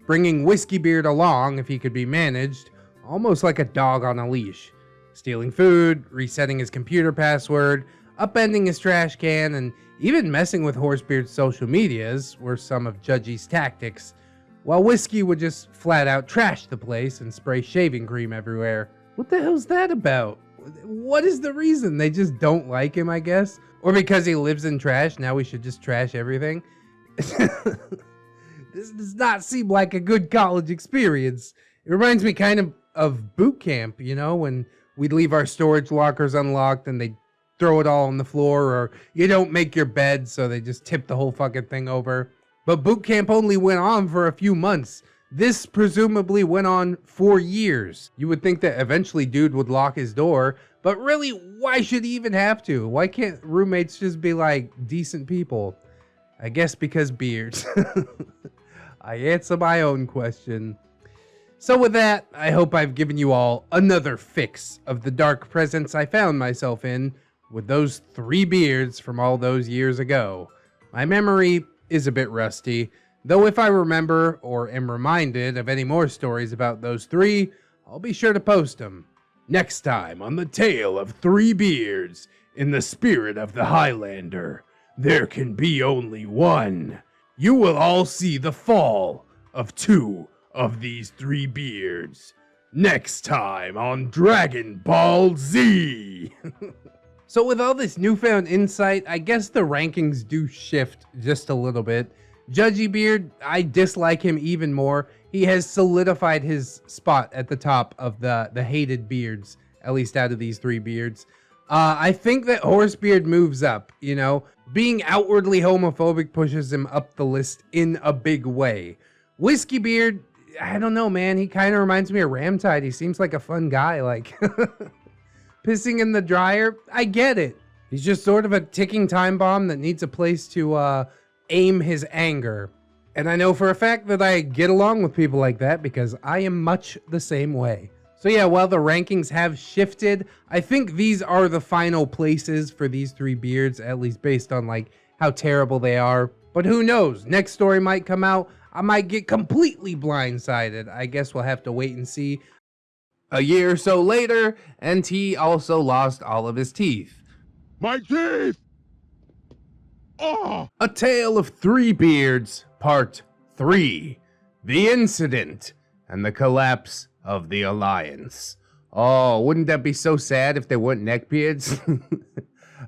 bringing Whiskeybeard along if he could be managed, almost like a dog on a leash, stealing food, resetting his computer password, upending his trash can, and even messing with Horsebeard's social medias were some of Judgy's tactics, while Whiskey would just flat out trash the place and spray shaving cream everywhere. What the hell's that about? What is the reason? They just don't like him, I guess? Or because he lives in trash, now we should just trash everything? This does not seem like a good college experience. It reminds me kind of of boot camp, you know, when we'd leave our storage lockers unlocked and they throw it all on the floor, or you don't make your bed, so they just tip the whole fucking thing over. But boot camp only went on for a few months. This presumably went on for years. You would think that eventually dude would lock his door, but really, why should he even have to? Why can't roommates just be like decent people? I guess because beards. I answer my own question. So with that, I hope I've given you all another fix of the dark presence I found myself in with those 3 beards from all those years ago. My memory is a bit rusty, though if I remember or am reminded of any more stories about those 3, I'll be sure to post them. Next time on the Tale of 3 Beards, in the spirit of the Highlander, there can be only one. You will all see the fall of 2 of these 3 beards. Next time on Dragon Ball Z. So with all this newfound insight, I guess the rankings do shift just a little bit. Judgy Beard, I dislike him even more. He has solidified his spot at the top of the hated beards, at least out of these 3 beards. I think that Horsebeard moves up, you know. Being outwardly homophobic pushes him up the list in a big way. Whiskey Beard, I don't know, man. He kind of reminds me of Ramtide. He seems like a fun guy, like... Pissing in the dryer, I get it. He's just sort of a ticking time bomb that needs a place to aim his anger. And I know for a fact that I get along with people like that because I am much the same way. So yeah, while the rankings have shifted, I think these are the final places for these 3 beards, at least based on like how terrible they are. But who knows? Next story might come out. I might get completely blindsided. I guess we'll have to wait and see. A year or so later, and he also lost all of his teeth. My teeth! Oh! A Tale of 3 Beards, Part 3. The Incident and the Collapse of the Alliance. Oh, wouldn't that be so sad if they weren't Neckbeards?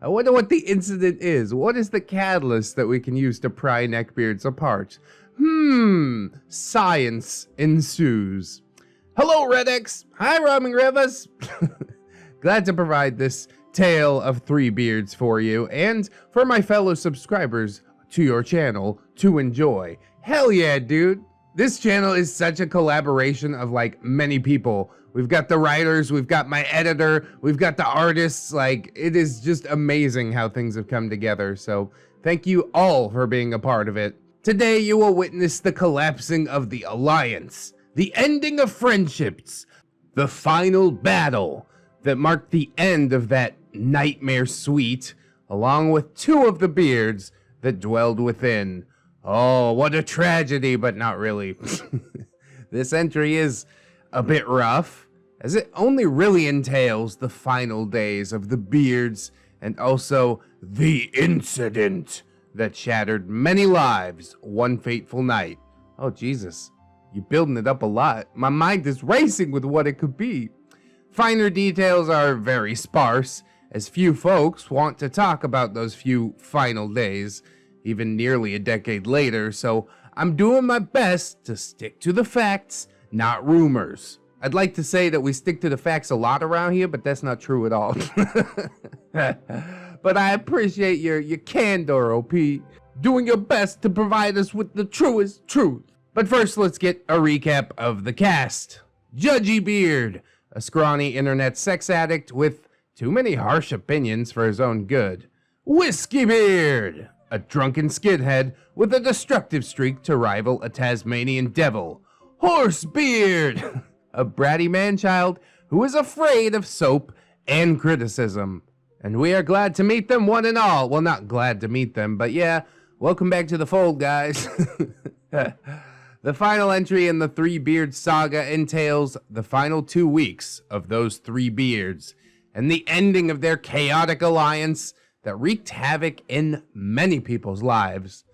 I wonder what the incident is. What is the catalyst that we can use to pry Neckbeards apart? Science ensues. Hello, ReddX. Hi, Roaming Rivers. Glad to provide this tale of 3 beards for you and for my fellow subscribers to your channel to enjoy. Hell yeah, dude. This channel is such a collaboration of like many people. We've got the writers, we've got my editor, we've got the artists. Like, it is just amazing how things have come together. So thank you all for being a part of it. Today you will witness the collapsing of the Alliance, the ending of friendships, the final battle that marked the end of that nightmare suite, along with 2 of the beards that dwelled within. Oh, what a tragedy, but not really. This entry is a bit rough, as it only really entails the final days of the beards and also the incident that shattered many lives one fateful night. Oh, Jesus. You're building it up a lot. My mind is racing with what it could be. Finer details are very sparse, as few folks want to talk about those few final days, even nearly a decade later, so I'm doing my best to stick to the facts, not rumors. I'd like to say that we stick to the facts a lot around here, but that's not true at all. But I appreciate your candor, OP, doing your best to provide us with the truest truth. But first, let's get a recap of the cast. Judgy Beard, a scrawny internet sex addict with too many harsh opinions for his own good. Whiskey Beard, a drunken skidhead with a destructive streak to rival a Tasmanian devil. Horsebeard, a bratty man-child who is afraid of soap and criticism. And we are glad to meet them one and all. Well, not glad to meet them, but yeah, welcome back to the fold, guys. The final entry in the 3 Beards saga entails the final 2 weeks of those 3 beards and the ending of their chaotic alliance that wreaked havoc in many people's lives.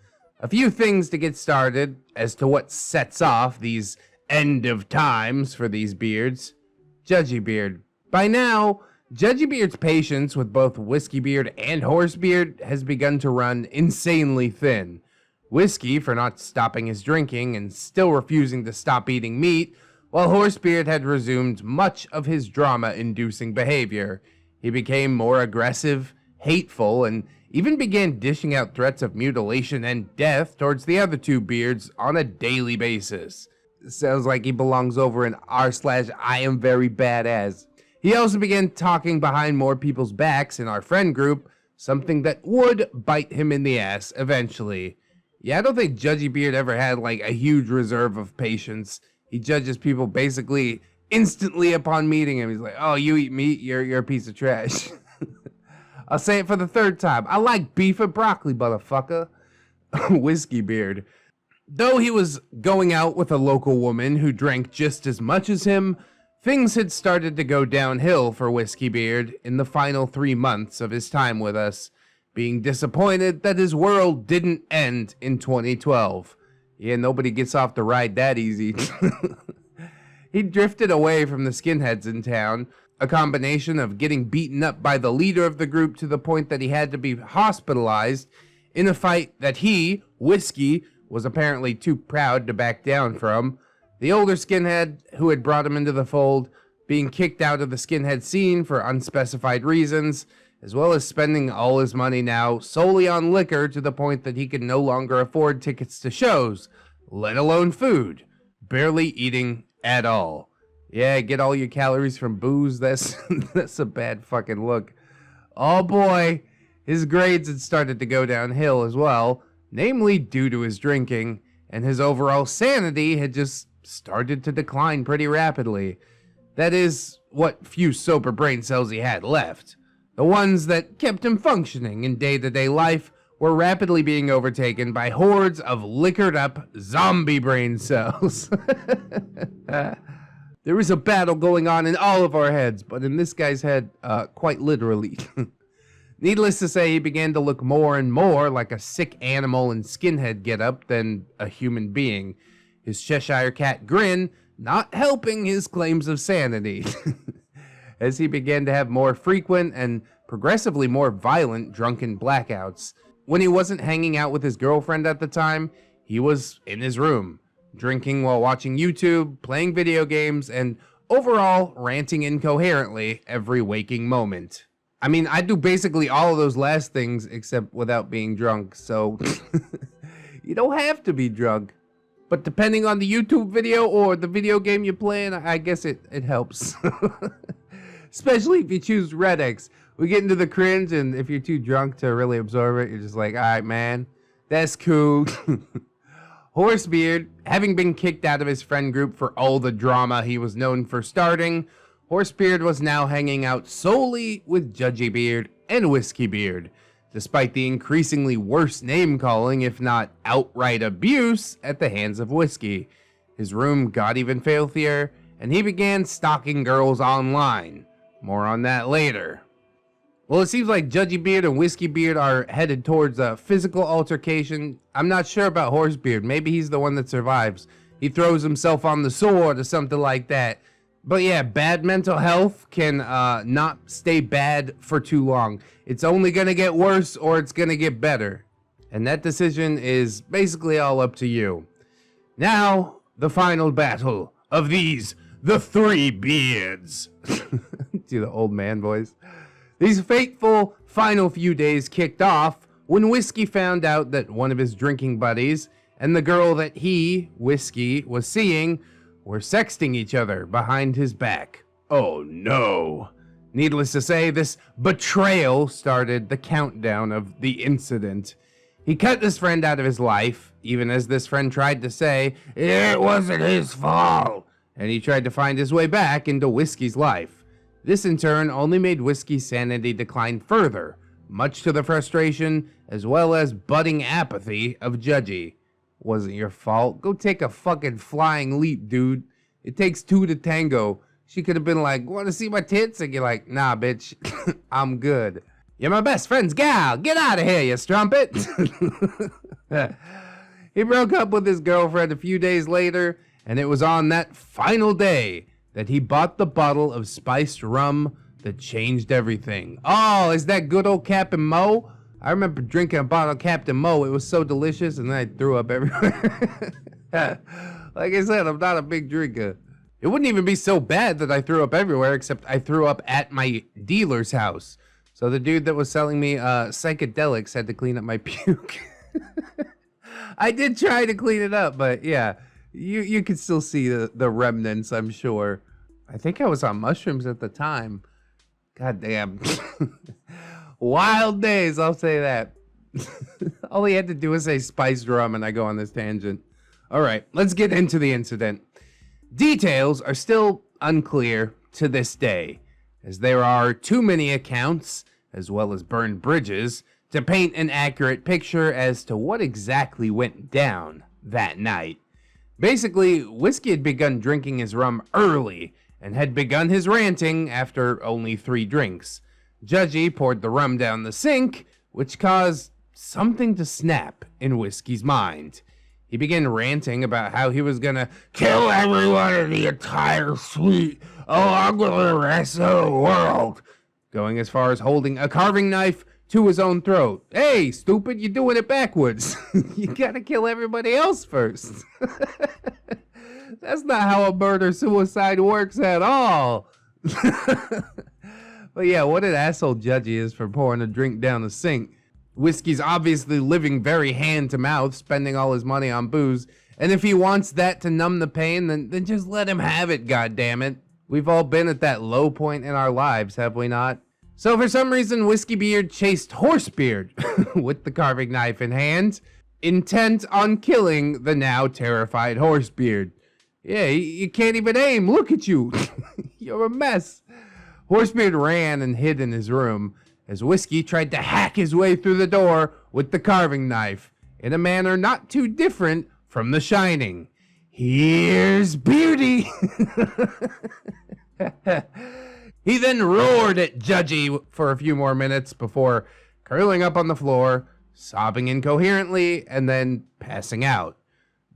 A few things to get started as to what sets off these end of times for these beards. Judgy Beard. By now, Judgy Beard's patience with both Whiskey Beard and Horsebeard has begun to run insanely thin. Whiskey for not stopping his drinking and still refusing to stop eating meat, While Horsebeard had resumed much of his drama-inducing behavior, he became more aggressive, hateful, and even began dishing out threats of mutilation and death towards the other two beards on a daily basis. Sounds like he belongs over in r/I am very badass. He also began talking behind more people's backs in our friend group, something that would bite him in the ass eventually. Yeah, I don't think Judgy Beard ever had like a huge reserve of patience. He judges people basically instantly upon meeting him. He's like, oh, you eat meat, you're a piece of trash. I'll say it for the third time. I like beef and broccoli, motherfucker. Whiskey Beard. Though he was going out with a local woman who drank just as much as him, things had started to go downhill for Whiskey Beard in the final 3 months of his time with us, being disappointed that his world didn't end in 2012. Yeah, nobody gets off the ride that easy. He drifted away from the skinheads in town, a combination of getting beaten up by the leader of the group to the point that he had to be hospitalized in a fight that he, Whiskey, was apparently too proud to back down from, the older skinhead who had brought him into the fold being kicked out of the skinhead scene for unspecified reasons, as well as spending all his money now solely on liquor to the point that he could no longer afford tickets to shows, let alone food, barely eating at all. Yeah, get all your calories from booze, that's a bad fucking look. Oh boy, his grades had started to go downhill as well, namely due to his drinking, and his overall sanity had just started to decline pretty rapidly. That is, what few sober brain cells he had left. The ones that kept him functioning in day-to-day life were rapidly being overtaken by hordes of liquored-up zombie brain cells. There was a battle going on in all of our heads, but in this guy's head, quite literally. Needless to say, he began to look more and more like a sick animal in skinhead getup than a human being. His Cheshire Cat grin not helping his claims of sanity. As he began to have more frequent and progressively more violent drunken blackouts. When he wasn't hanging out with his girlfriend at the time, he was in his room, drinking while watching YouTube, playing video games, and overall ranting incoherently every waking moment. I mean, I do basically all of those last things except without being drunk, so you don't have to be drunk. But depending on the YouTube video or the video game you're playing, I guess it helps. Especially if you choose ReddX. We get into the cringe, and if you're too drunk to really absorb it, you're just like, alright man, that's cool. Horsebeard, having been kicked out of his friend group for all the drama he was known for starting, Horsebeard was now hanging out solely with Judgy Beard and Whiskey Beard, despite the increasingly worse name-calling, if not outright abuse, at the hands of Whiskey. His room got even filthier, and he began stalking girls online. More on that later. Well, it seems like Judgy Beard and Whiskey Beard are headed towards a physical altercation. I'm not sure about Horsebeard. Maybe he's the one that survives. He throws himself on the sword or something like that. But yeah, bad mental health can not stay bad for too long. It's only going to get worse or it's going to get better. And that decision is basically all up to you. Now, the final battle of these, the three beards. Do the old man voice. These fateful final few days kicked off when Whiskey found out that one of his drinking buddies and the girl that he, Whiskey, was seeing were sexting each other behind his back. Oh no. Needless to say, this betrayal started the countdown of the incident. He cut this friend out of his life, even as this friend tried to say, it wasn't his fault, and he tried to find his way back into Whiskey's life. This in turn only made Whiskey's sanity decline further, much to the frustration as well as budding apathy of Judgy. Wasn't your fault. Go take a fucking flying leap, dude. It takes two to tango. She could have been like, want to see my tits? And you're like, nah, bitch, I'm good. You're my best friend's gal. Get out of here, you strumpet. He broke up with his girlfriend a few days later, and it was on that final day that he bought the bottle of spiced rum that changed everything. Oh, is that good old Captain Mo? I remember drinking a bottle of Captain Mo. It was so delicious, and then I threw up everywhere. Like I said, I'm not a big drinker. It wouldn't even be so bad that I threw up everywhere, except I threw up at my dealer's house. So the dude that was selling me psychedelics had to clean up my puke. I did try to clean it up, but yeah, you can still see the remnants, I'm sure. I think I was on mushrooms at the time. God damn. Wild days, I'll say that. All he had to do was say spiced rum and I go on this tangent. All right, let's get into the incident. Details are still unclear to this day, as there are too many accounts, as well as burned bridges, to paint an accurate picture as to what exactly went down that night. Basically, Whiskey had begun drinking his rum early and had begun his ranting after only 3 drinks. Judgy poured the rum down the sink, which caused something to snap in Whiskey's mind. He began ranting about how he was gonna kill everyone in the entire suite, along with the rest of the world, going as far as holding a carving knife to his own throat. Hey, stupid, you're doing it backwards. You gotta kill everybody else first. That's not how a murder-suicide works at all. But yeah, what an asshole Judgy is for pouring a drink down the sink. Whiskey's obviously living very hand-to-mouth, spending all his money on booze, and if he wants that to numb the pain, then just let him have it, goddammit. We've all been at that low point in our lives, have we not? So for some reason, Whiskey Beard chased Horsebeard with the carving knife in hand, intent on killing the now terrified Horsebeard. Yeah, you can't even aim, look at you. You're a mess. Horsebeard ran and hid in his room, as Whiskey tried to hack his way through the door with the carving knife, in a manner not too different from The Shining. Here's Beardy! He then roared at Judgy for a few more minutes before curling up on the floor, sobbing incoherently, and then passing out.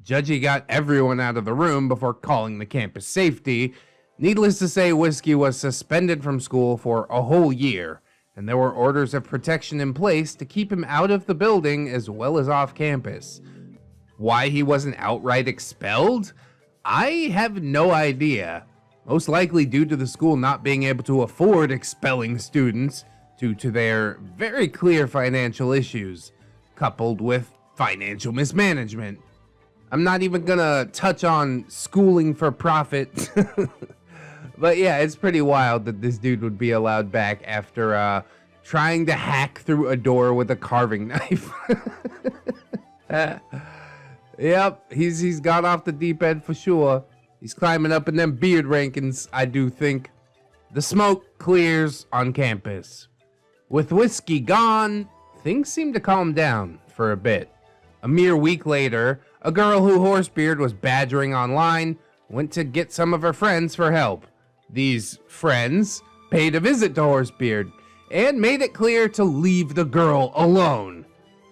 Judgy got everyone out of the room before calling the campus safety. Needless to say, Whiskey was suspended from school for a whole year, and there were orders of protection in place to keep him out of the building as well as off campus. Why he wasn't outright expelled? I have no idea. Most likely due to the school not being able to afford expelling students due to their very clear financial issues, coupled with financial mismanagement. I'm not even gonna touch on schooling for profit. But yeah, it's pretty wild that this dude would be allowed back after trying to hack through a door with a carving knife. Yep, he's got off the deep end for sure. He's climbing up in them beard rankings, I do think. The smoke clears on campus. With Whiskey gone, things seem to calm down for a bit. A mere week later, a girl who Horsebeard was badgering online went to get some of her friends for help. These friends paid a visit to Horsebeard and made it clear to leave the girl alone.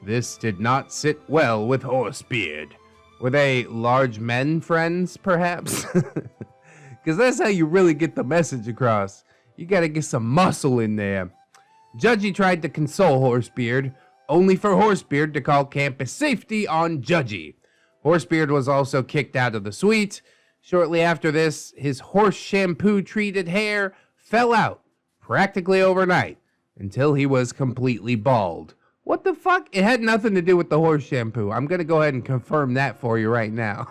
This did not sit well with Horsebeard. Were they large men friends, perhaps? Because that's how you really get the message across. You gotta get some muscle in there. Judgy tried to console Horsebeard, only for Horsebeard to call campus safety on Judgy. Horsebeard was also kicked out of the suite. Shortly after this, his horse shampoo treated hair fell out practically overnight until he was completely bald. What the fuck? It had nothing to do with the horse shampoo. I'm gonna go ahead and confirm that for you right now.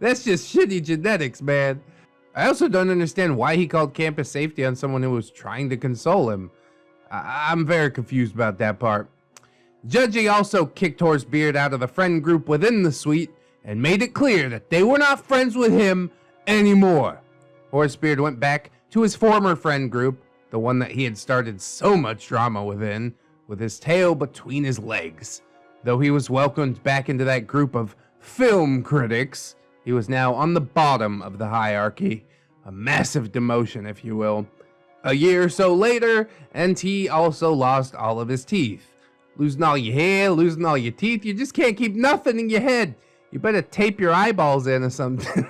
That's just shitty genetics, man. I also don't understand why he called campus safety on someone who was trying to console him. I'm very confused about that part. Judgy also kicked Horsebeard out of the friend group within the suite and made it clear that they were not friends with him anymore. Horsebeard went back to his former friend group, the one that he had started so much drama within, with his tail between his legs. Though he was welcomed back into that group of film critics, he was now on the bottom of the hierarchy, a massive demotion, if you will. A year or so later, and he also lost all of his teeth. Losing all your hair, losing all your teeth, you just can't keep nothing in your head. You better tape your eyeballs in or something.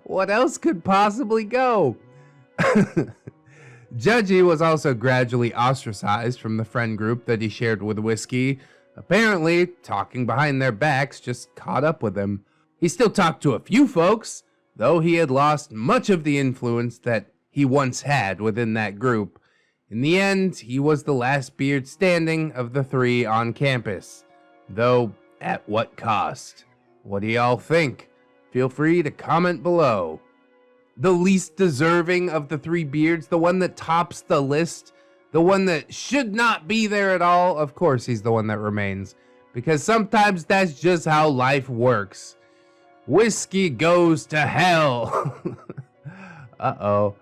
What else could possibly go? Judgy was also gradually ostracized from the friend group that he shared with Whiskey. Apparently, talking behind their backs just caught up with him. He still talked to a few folks, though he had lost much of the influence that he once had within that group. In the end, he was the last beard standing of the 3 on campus. Though, at what cost? What do y'all think? Feel free to comment below. The least deserving of the 3 beards, the one that tops the list, the one that should not be there at all, of course he's the one that remains. Because sometimes that's just how life works. Whiskey goes to hell. Uh-oh.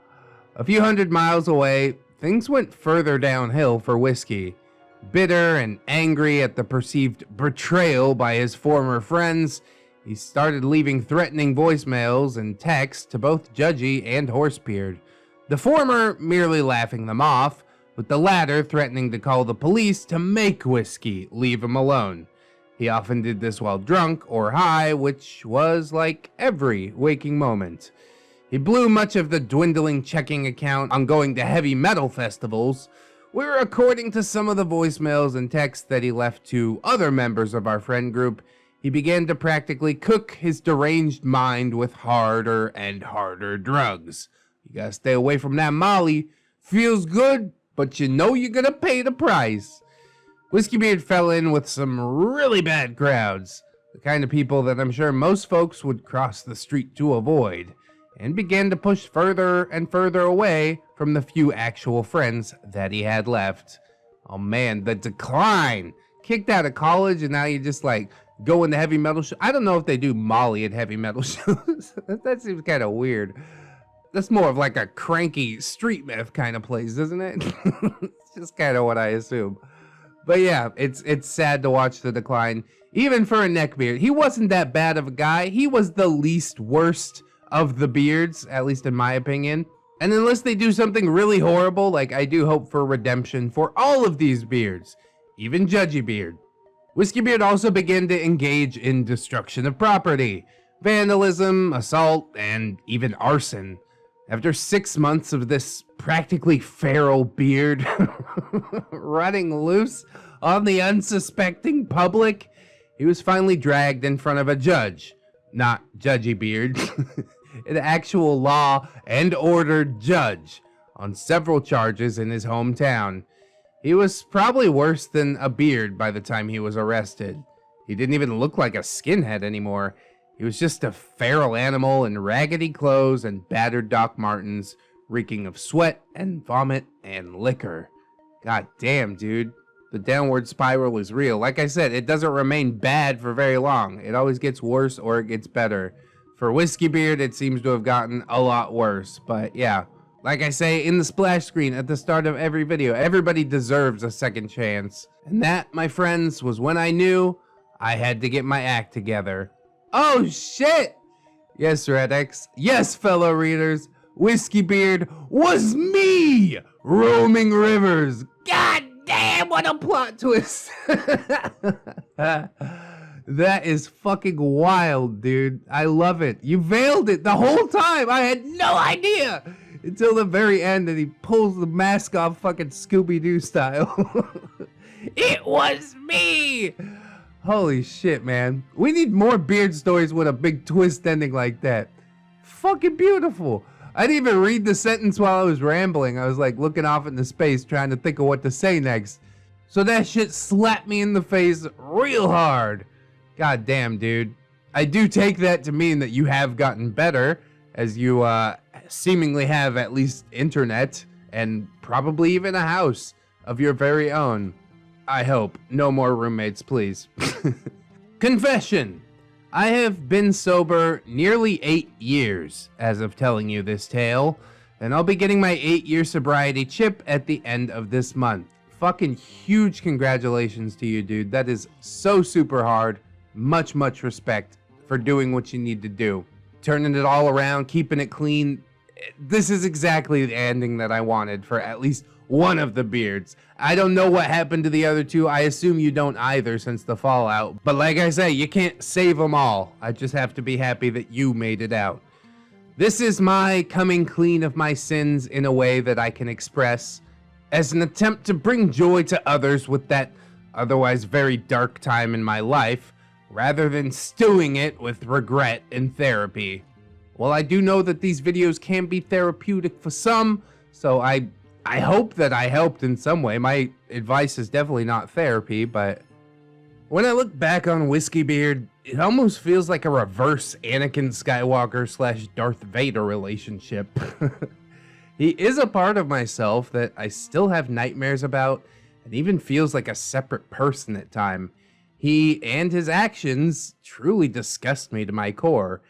A few hundred miles away, things went further downhill for Whiskey. Bitter and angry at the perceived betrayal by his former friends, he started leaving threatening voicemails and texts to both Judgy and Horsebeard. The former merely laughing them off, with the latter threatening to call the police to make Whiskey leave him alone. He often did this while drunk or high, which was like every waking moment. He blew much of the dwindling checking account on going to heavy metal festivals, where according to some of the voicemails and texts that he left to other members of our friend group, he began to practically cook his deranged mind with harder and harder drugs. You gotta stay away from that Molly. Feels good, but you know you're gonna pay the price. Whiskeybeard fell in with some really bad crowds, the kind of people that I'm sure most folks would cross the street to avoid, and began to push further and further away from the few actual friends that he had left. Oh man, the decline! Kicked out of college and now you just like go into heavy metal shows. I don't know if they do Molly at heavy metal shows. That seems kind of weird. That's more of like a cranky street meth kind of place, isn't it? It's just kind of what I assume. But yeah, it's sad to watch the decline. Even for a Neckbeard, he wasn't that bad of a guy. He was the least worst of the beards, at least in my opinion. And unless they do something really horrible, like I do hope for redemption for all of these beards, even Judgy Beard. Whiskeybeard also began to engage in destruction of property, vandalism, assault, and even arson. After 6 months of this practically feral beard running loose on the unsuspecting public, he was finally dragged in front of a judge. Not Judgy Beard, an actual law and order judge on several charges in his hometown. He was probably worse than a beard by the time he was arrested. He didn't even look like a skinhead anymore. He was just a feral animal in raggedy clothes and battered Doc Martens, reeking of sweat and vomit and liquor. God damn, dude. The downward spiral is real. Like I said, it doesn't remain bad for very long. It always gets worse or it gets better. For Whiskeybeard, it seems to have gotten a lot worse. But yeah, like I say in the splash screen at the start of every video, everybody deserves a second chance. And that, my friends, was when I knew I had to get my act together. Oh shit! Yes, ReddX. Yes, fellow readers. Whiskeybeard was me! Roaming rivers. God damn, what a plot twist! That is fucking wild, dude. I love it. You veiled it the whole time. I had no idea until the very end and he pulls the mask off fucking Scooby-Doo style. It was me! Holy shit, man. We need more beard stories with a big twist ending like that. Fucking beautiful. I didn't even read the sentence while I was rambling. I was like looking off into space trying to think of what to say next. So that shit slapped me in the face real hard. God damn, dude. I do take that to mean that you have gotten better, as you seemingly have at least internet and probably even a house of your very own. I hope. No more roommates, please. Confession. I have been sober nearly 8 years as of telling you this tale, and I'll be getting my 8-year sobriety chip at the end of this month. Fucking huge congratulations to you, dude. That is so super hard. Much, much respect for doing what you need to do. Turning it all around, keeping it clean. This is exactly the ending that I wanted for at least one of the beards. I don't know what happened to the other two. I assume you don't either since the fallout. But like I say, you can't save them all. I just have to be happy that you made it out. This is my coming clean of my sins in a way that I can express as an attempt to bring joy to others with that otherwise very dark time in my life, rather than stewing it with regret and therapy. Well, I do know that these videos can be therapeutic for some, so I hope that I helped in some way. My advice is definitely not therapy, but when I look back on Whiskeybeard, it almost feels like a reverse Anakin Skywalker / Darth Vader relationship. He is a part of myself that I still have nightmares about, and even feels like a separate person at times. He and his actions truly disgust me to my core.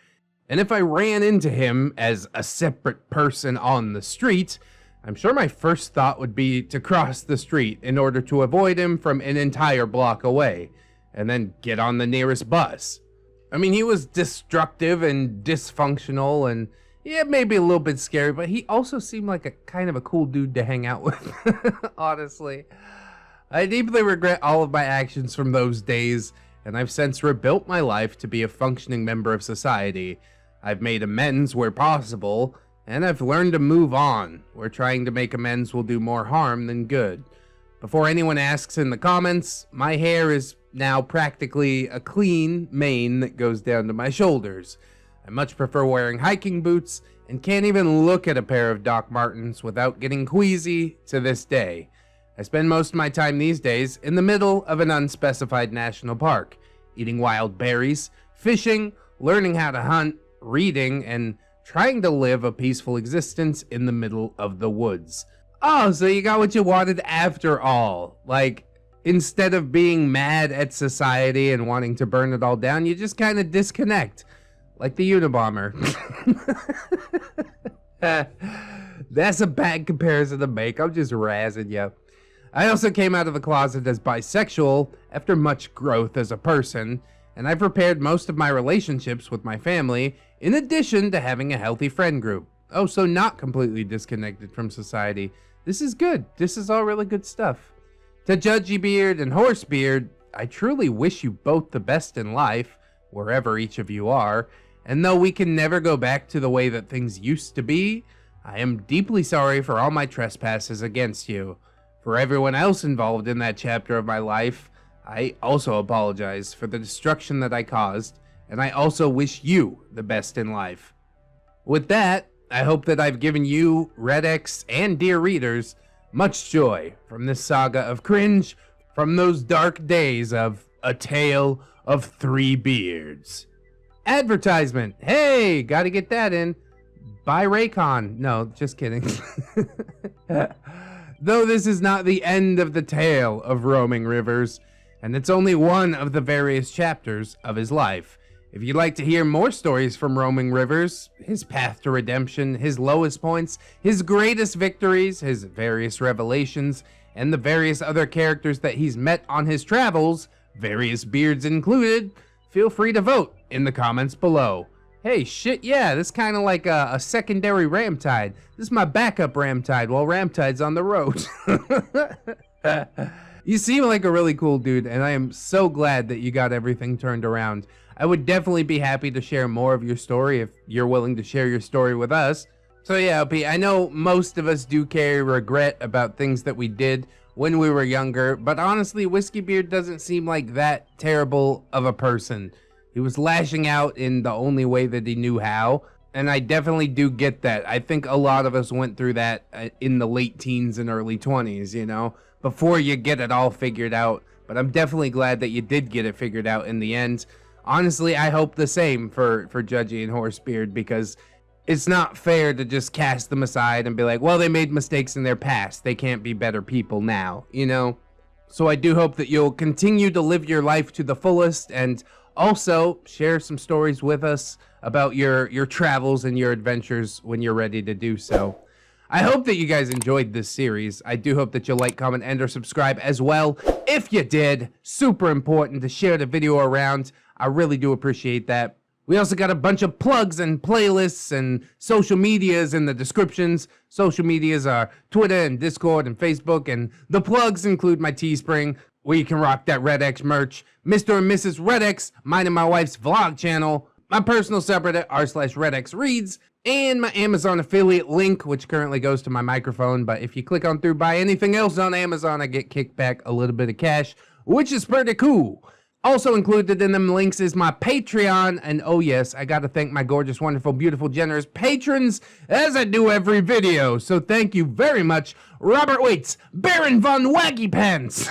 And if I ran into him as a separate person on the street, I'm sure my first thought would be to cross the street in order to avoid him from an entire block away, and then get on the nearest bus. I mean, he was destructive and dysfunctional, and yeah, maybe a little bit scary, but he also seemed like a kind of a cool dude to hang out with, honestly. I deeply regret all of my actions from those days, and I've since rebuilt my life to be a functioning member of society. I've made amends where possible, and I've learned to move on, where trying to make amends will do more harm than good. Before anyone asks in the comments, my hair is now practically a clean mane that goes down to my shoulders. I much prefer wearing hiking boots, and can't even look at a pair of Doc Martens without getting queasy to this day. I spend most of my time these days in the middle of an unspecified national park, eating wild berries, fishing, learning how to hunt, reading, and trying to live a peaceful existence in the middle of the woods. Oh, so you got what you wanted after all. Like, instead of being mad at society and wanting to burn it all down, you just kind of disconnect. Like the Unabomber. That's a bad comparison to make. I'm just razzing you. I also came out of the closet as bisexual after much growth as a person, and I've repaired most of my relationships with my family, in addition to having a healthy friend group. Oh, so not completely disconnected from society. This is good. This is all really good stuff. To Judgy Beard and Horsebeard, I truly wish you both the best in life, wherever each of you are, and though we can never go back to the way that things used to be, I am deeply sorry for all my trespasses against you. For everyone else involved in that chapter of my life, I also apologize for the destruction that I caused, and I also wish you the best in life. With that, I hope that I've given you, ReddX, and dear readers, much joy from this saga of cringe, from those dark days of A Tale of Three Beards. Advertisement! Hey, gotta get that in. Buy Raycon. No, just kidding. Though this is not the end of the tale of Roaming Rivers, and it's only one of the various chapters of his life. If you'd like to hear more stories from Roaming Rivers, his path to redemption, his lowest points, his greatest victories, his various revelations, and the various other characters that he's met on his travels, various beards included, feel free to vote in the comments below. Hey, shit, yeah, this is kind of like a secondary Ramtide. This is my backup Ramtide while Ramtide's on the road. You seem like a really cool dude, and I am so glad that you got everything turned around. I would definitely be happy to share more of your story if you're willing to share your story with us. So yeah, LP, I know most of us do carry regret about things that we did when we were younger, but honestly, Whiskeybeard doesn't seem like that terrible of a person. He was lashing out in the only way that he knew how, and I definitely do get that. I think a lot of us went through that in the late teens and early 20s, you know, before you get it all figured out. But I'm definitely glad that you did get it figured out in the end. Honestly, I hope the same for Judgy and Horsebeard, because it's not fair to just cast them aside and be like, well, they made mistakes in their past. They can't be better people now, you know? So I do hope that you'll continue to live your life to the fullest, and also share some stories with us about your travels and your adventures when you're ready to do so. I hope that you guys enjoyed this series. I do hope that you'll like, comment, and or subscribe as well. If you did, super important to share the video around. I really do appreciate that. We also got a bunch of plugs and playlists and social medias in the descriptions. Social medias are Twitter and Discord and Facebook, and the plugs include my Teespring, where you can rock that ReddX merch, Mr. and Mrs. ReddX, mine and my wife's vlog channel, my personal subreddit r/ReddX Reads, and my Amazon affiliate link, which currently goes to my microphone, but if you click on through buy anything else on Amazon, I get kicked back a little bit of cash, which is pretty cool. Also included in them links is my Patreon, and oh yes, I gotta thank my gorgeous, wonderful, beautiful, generous patrons, as I do every video. So thank you very much, Robert Waits, Baron Von Waggy Pants.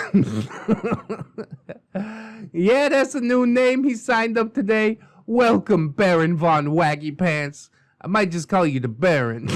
Yeah, that's a new name he signed up today. Welcome, Baron Von Waggy Pants. I might just call you the Baron.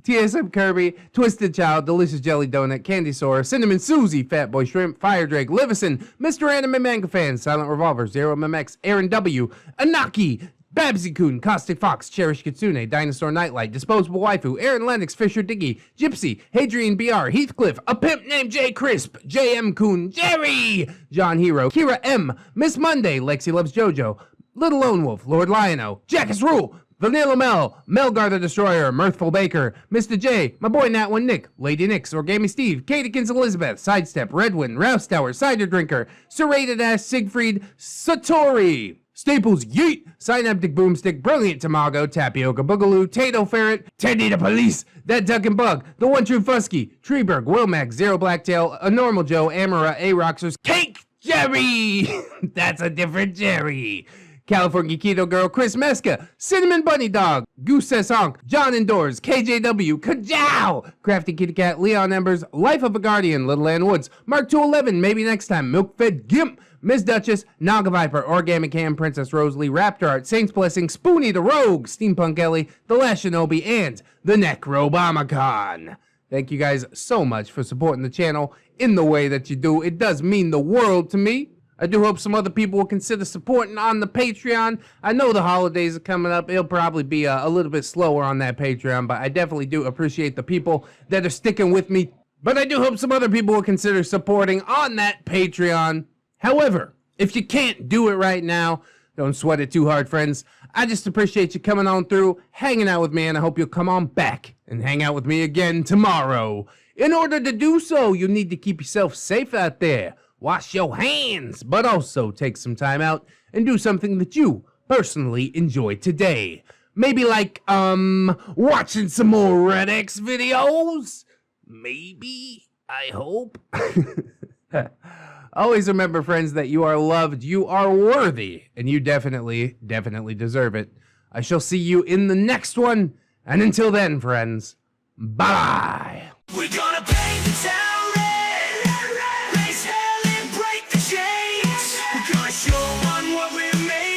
TSM Kirby, Twisted Child, Delicious Jelly Donut, Candy Sora, Cinnamon Susie, Fat Boy Shrimp, Fire Drake, Livison, Mr. Anime Manga Fan, Silent Revolver, Zero MMX, Aaron W, Anaki, Babsy Kun, Caustic Fox, Cherish Kitsune, Dinosaur Nightlight, Disposable Waifu, Aaron Lennox, Fisher Diggy, Gypsy, Hadrian BR, Heathcliff, A Pimp Named J Crisp, JM Kun, Jerry, John Hero, Kira M, Miss Monday, Lexi Loves JoJo, Little Lone Wolf, Lord Liono, Jackass Rule, Vanilla Mel, Melgar the Destroyer, Mirthful Baker, Mr. J, my boy Nat One Nick, Lady Nix, Origami Steve, Katykins Elizabeth, Sidestep, Redwin, Rouse Tower, Cider Drinker, Serrated Ass Siegfried, Satori, Staples Yeet, Synaptic Boomstick, Brilliant Tamago, Tapioca Boogaloo, Tato Ferret, Teddy the Police, That Duck and Bug, The One True Fusky, Treeberg, Wilmax, Zero Blacktail, A Normal Joe, Amara, A-Roxers, Cake Jerry! That's a different Jerry! California Keto Girl, Chris Meska, Cinnamon Bunny Dog, Goose Says Honk, John Indoors, KJW, Kajow, Crafty Kitty Cat, Leon Embers, Life of a Guardian, Little Ann Woods, Mark 211, Maybe Next Time, Milk Fed Gimp, Miss Duchess, Naga Viper, Origami Cam, Princess Rosalie, Raptor Art, Saints Blessing, Spoonie the Rogue, Steampunk Ellie, The Last Shinobi, and the Necrobomicon. Thank you guys so much for supporting the channel in the way that you do. It does mean the world to me. I do hope some other people will consider supporting on the Patreon. I know the holidays are coming up. It'll probably be a little bit slower on that Patreon, but I definitely do appreciate the people that are sticking with me. But I do hope some other people will consider supporting on that Patreon. However, if you can't do it right now, don't sweat it too hard, friends. I just appreciate you coming on through, hanging out with me, and I hope you'll come on back and hang out with me again tomorrow. In order to do so, you need to keep yourself safe out there. Wash your hands, but also take some time out and do something that you personally enjoy today. Maybe like, watching some more ReddX videos? Maybe, I hope. Always remember, friends, that you are loved, you are worthy, and you definitely deserve it. I shall see you in the next one, and until then, friends, bye. We're gonna paint the town red, raise hell and break the chains. We're gonna show on what we're made.